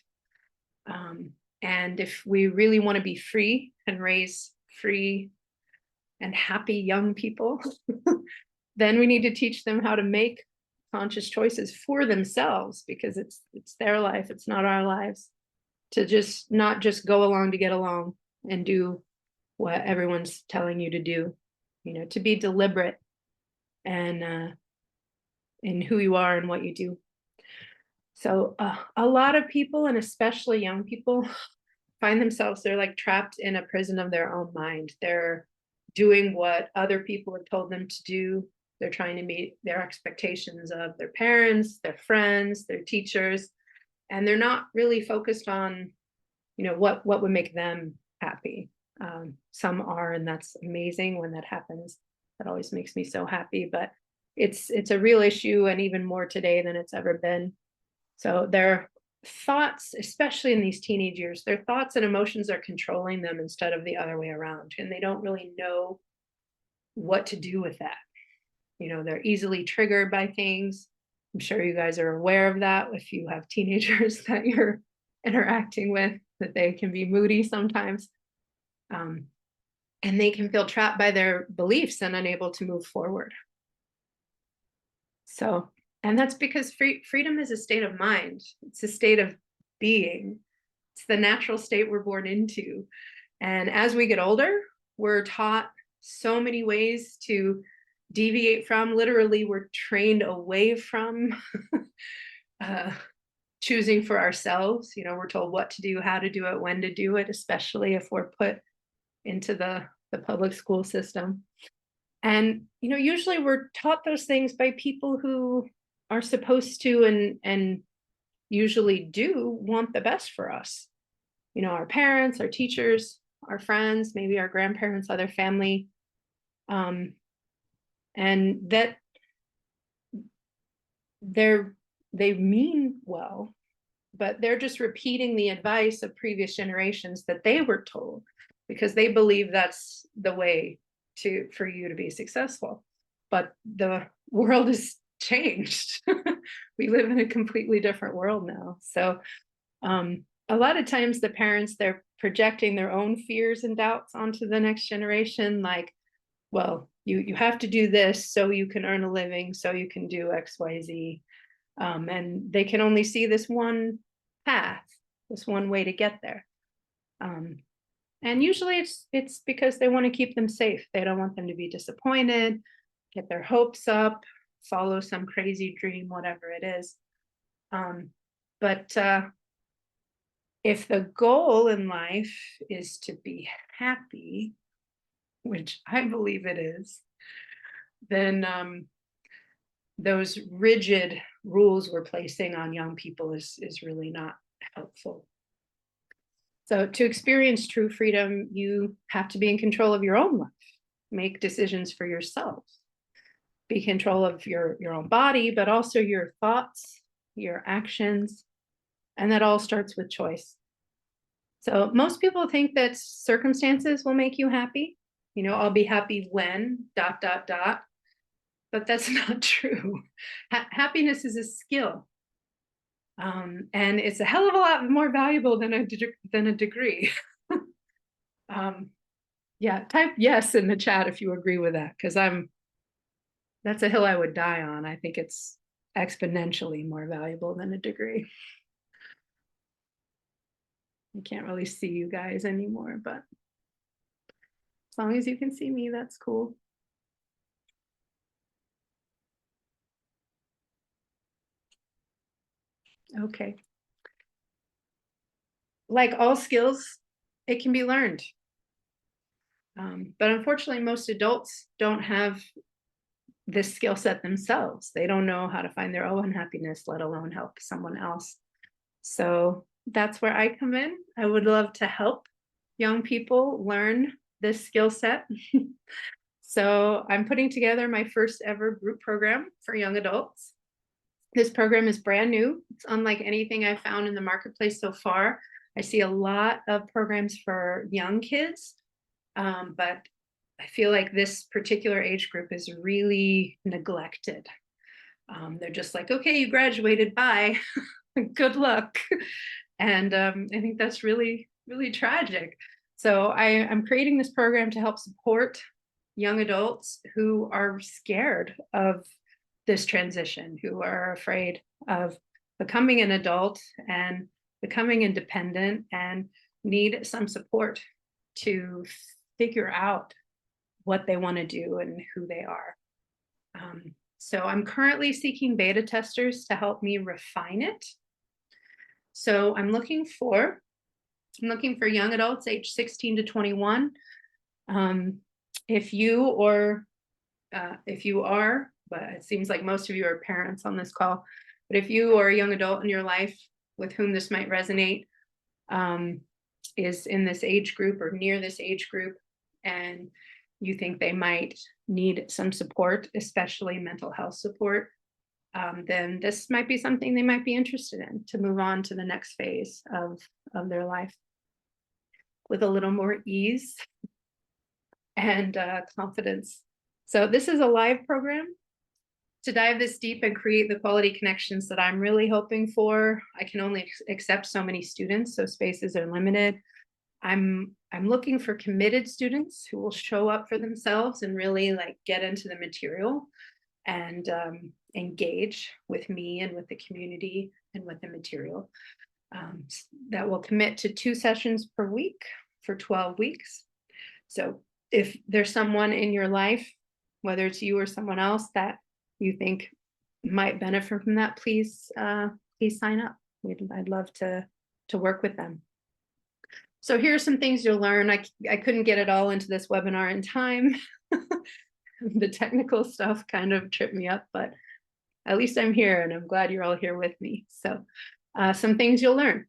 And if we really want to be free and raise free and happy young people, then we need to teach them how to make conscious choices for themselves, because it's their life, it's not our lives. To just not just go along to get along and do what everyone's telling you to do, to be deliberate and in who you are and what you do. So a lot of people, and especially young people, find themselves, they're like trapped in a prison of their own mind. They're doing what other people have told them to do. They're trying to meet their expectations of their parents, their friends, their teachers, and they're not really focused on, what would make them happy. Some are, and that's amazing when that happens. That always makes me so happy, but it's a real issue, and even more today than it's ever been. So their thoughts, especially in these teenage years, their thoughts and emotions are controlling them instead of the other way around, and they don't really know what to do with that. They're easily triggered by things. I'm sure you guys are aware of that if you have teenagers that you're interacting with, that they can be moody sometimes. And they can feel trapped by their beliefs and unable to move forward. So, and that's because freedom is a state of mind. It's a state of being. It's the natural state we're born into. And as we get older, we're taught so many ways to deviate from, literally, we're trained away from choosing for ourselves. We're told what to do, how to do it, when to do it, especially if we're put into the public school system. And, usually we're taught those things by people who are supposed to and usually do want the best for us. Our parents, our teachers, our friends, maybe our grandparents, other family. And that they mean well, but they're just repeating the advice of previous generations that they were told, because they believe that's the way for you to be successful. But the world has changed. We live in a completely different world now. So a lot of times the parents, they're projecting their own fears and doubts onto the next generation, like, well, you have to do this so you can earn a living, so you can do XYZ. And they can only see this one path, this one way to get there. And usually it's because they want to keep them safe. They don't want them to be disappointed, get their hopes up, follow some crazy dream, whatever it is. But if the goal in life is to be happy, which I believe it is, then those rigid rules we're placing on young people is really not helpful. So to experience true freedom, you have to be in control of your own life, make decisions for yourself, be in control of your own body, but also your thoughts, your actions, and that all starts with choice. So most people think that circumstances will make you happy. I'll be happy when ... But that's not true. Happiness is a skill. And it's a hell of a lot more valuable than a degree. Yeah, type yes in the chat if you agree with that, because that's a hill I would die on. I think it's exponentially more valuable than a degree. I can't really see you guys anymore, but as long as you can see me, that's cool. Okay. Like all skills, it can be learned. But unfortunately, most adults don't have this skill set themselves. They don't know how to find their own happiness, let alone help someone else. So that's where I come in. I would love to help. young people learn this skill set. So I'm putting together my first ever group program for young adults. This program is brand new. It's unlike anything I've found in the marketplace so far. I see a lot of programs for young kids, but I feel like this particular age group is really neglected. They're just like, okay, you graduated, bye, good luck. And I think that's really, really tragic. So I'm creating this program to help support young adults who are scared of this transition, who are afraid of becoming an adult and becoming independent and need some support to figure out what they want to do and who they are. So I'm currently seeking beta testers to help me refine it. So I'm looking for young adults age 16 to 21. If you are, but it seems like most of you are parents on this call, but if you are a young adult in your life with whom this might resonate, is in this age group or near this age group, and you think they might need some support, especially mental health support, then this might be something they might be interested in to move on to the next phase of their life with a little more ease and confidence. So this is a live program. To dive this deep and create the quality connections that I'm really hoping for, I can only accept so many students, so spaces are limited. I'm looking for committed students who will show up for themselves and really like get into the material and engage with me and with the community and with the material. That will commit to 2 sessions per week for 12 weeks. So if there's someone in your life, whether it's you or someone else that you think might benefit from that, please sign up. I'd love to work with them. So here are some things you'll learn. I couldn't get it all into this webinar in time. The technical stuff kind of tripped me up, but at least I'm here and I'm glad you're all here with me. So some things you'll learn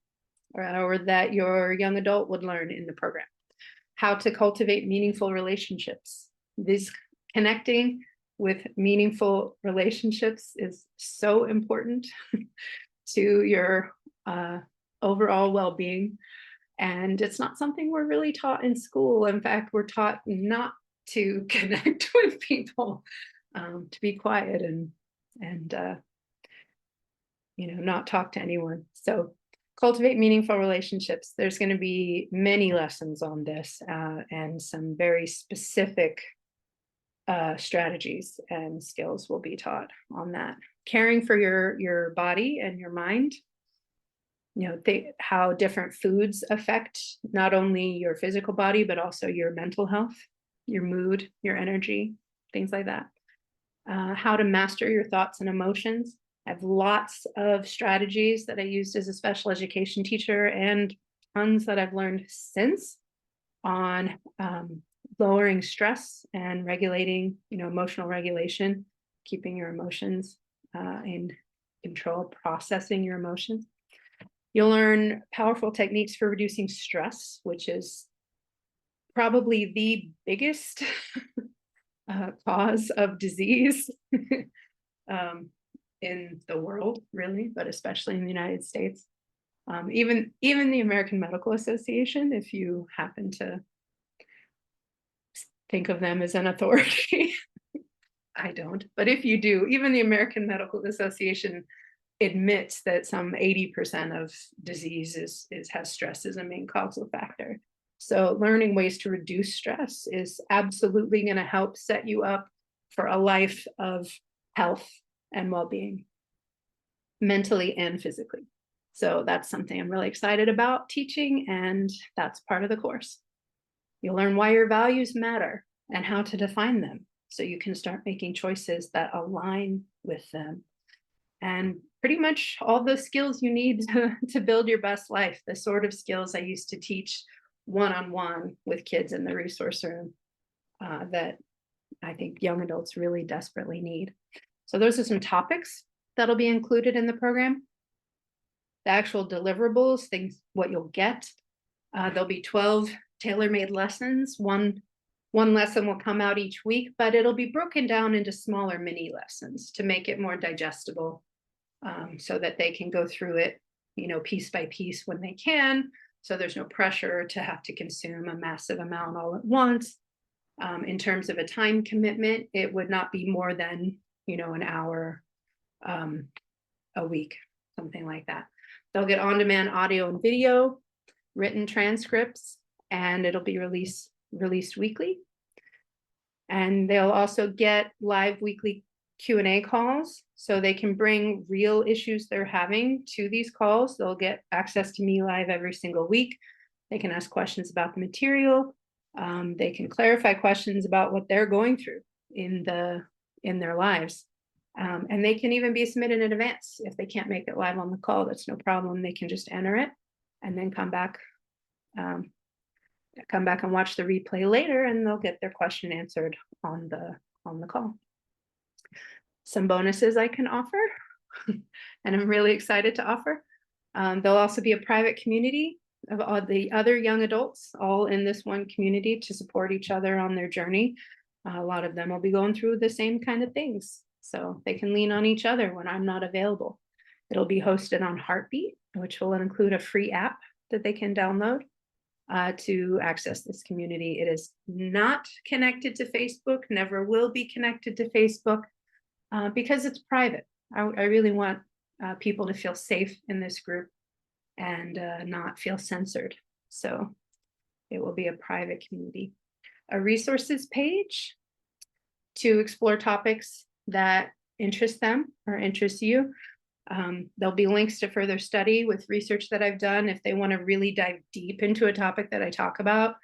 or that your young adult would learn in the program. How to cultivate meaningful relationships. This connecting with meaningful relationships is so important to your overall well-being. And it's not something we're really taught in school. In fact, we're taught not to connect with people, to be quiet and not talk to anyone. So cultivate meaningful relationships. There's going to be many lessons on this and some very specific strategies and skills will be taught on that. Caring for your body and your mind. How different foods affect not only your physical body, but also your mental health, your mood, your energy, things like that. How to master your thoughts and emotions. I have lots of strategies that I used as a special education teacher and tons that I've learned since on lowering stress and regulating, emotional regulation, keeping your emotions in control, processing your emotions. You'll learn powerful techniques for reducing stress, which is probably the biggest cause of disease in the world, really, but especially in the United States. Even the American Medical Association, if you happen to think of them as an authority, I don't, but if you do, even the American Medical Association admits that some 80% of disease has stress as a main causal factor. So learning ways to reduce stress is absolutely going to help set you up for a life of health and well-being, mentally and physically. So that's something I'm really excited about teaching, and that's part of the course. You'll learn why your values matter and how to define them so you can start making choices that align with them. And pretty much all the skills you need to build your best life, the sort of skills I used to teach one-on-one with kids in the resource room that I think young adults really desperately need. So those are some topics that'll be included in the program. The actual deliverables, things, what you'll get. There'll be 12 tailor-made lessons. One lesson will come out each week, but it'll be broken down into smaller mini lessons to make it more digestible, so that they can go through it, piece by piece when they can. So there's no pressure to have to consume a massive amount all at once. In terms of a time commitment, it would not be more than, an hour a week, something like that. They'll get on-demand audio and video, written transcripts, and it'll be released weekly. And they'll also get live weekly Q&A calls, so they can bring real issues they're having to these calls. They'll get access to me live every single week. They can ask questions about the material. They can clarify questions about what they're going through in their lives. And they can even be submitted in advance. If they can't make it live on the call, that's no problem. They can just enter it and then come back and watch the replay later, and they'll get their question answered on the call. Some bonuses I can offer, and I'm really excited to offer. There'll also be a private community of all the other young adults, all in this one community, to support each other on their journey. A lot of them will be going through the same kind of things, so they can lean on each other when I'm not available. It'll be hosted on Heartbeat, which will include a free app that they can download to access this community. It is not connected to Facebook, never will be connected to Facebook, because it's private. I really want people to feel safe in this group and not feel censored. So it will be a private community. A resources page to explore topics that interest them or interest you. There'll be links to further study with research that I've done. If they want to really dive deep into a topic that I talk about,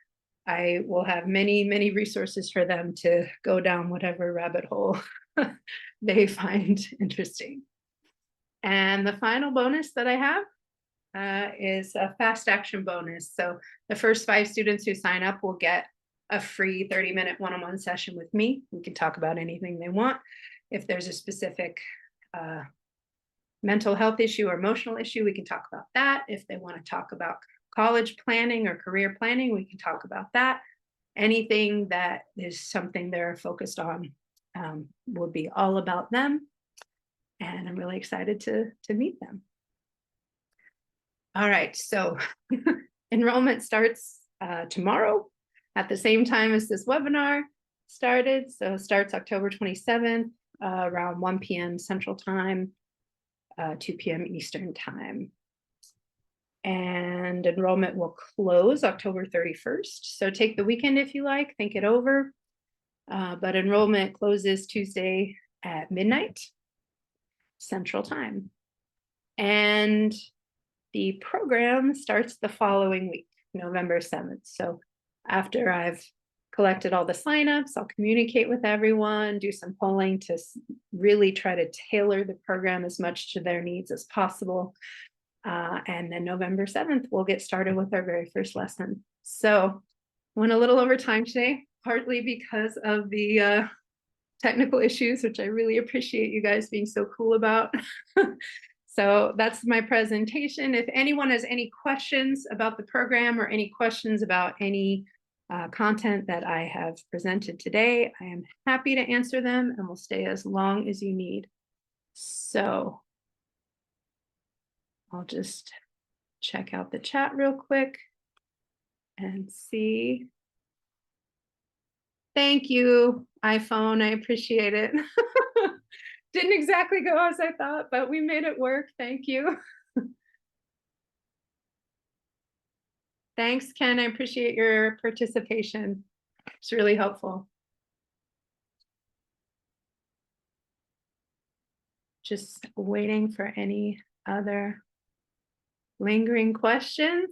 I will have many, many resources for them to go down whatever rabbit hole they find interesting. And the final bonus that I have is a fast action bonus. So the first 5 students who sign up will get a free 30-minute one-on-one session with me. We can talk about anything they want. If there's a specific mental health issue or emotional issue, we can talk about that. If they want to talk about college planning or career planning, we can talk about that. Anything that is something they're focused on will be all about them. And I'm really excited to meet them. All right, so enrollment starts tomorrow at the same time as this webinar started. So it starts October 27th, around 1 p.m. Central Time, 2 p.m. Eastern Time. And enrollment will close October 31st. So take the weekend if you like, think it over. But enrollment closes Tuesday at midnight Central Time. And the program starts the following week, November 7th. So after I've collected all the signups, I'll communicate with everyone, do some polling to really try to tailor the program as much to their needs as possible. And then November 7th, we'll get started with our very first lesson. So went a little over time today, partly because of the technical issues, which I really appreciate you guys being so cool about. So that's my presentation. If anyone has any questions about the program or any questions about any content that I have presented today, I am happy to answer them, and will stay as long as you need. So I'll just check out the chat real quick and see. Thank you, iPhone. I appreciate it. Didn't exactly go as I thought, but we made it work. Thank you. Thanks, Ken. I appreciate your participation. It's really helpful. Just waiting for any other lingering questions.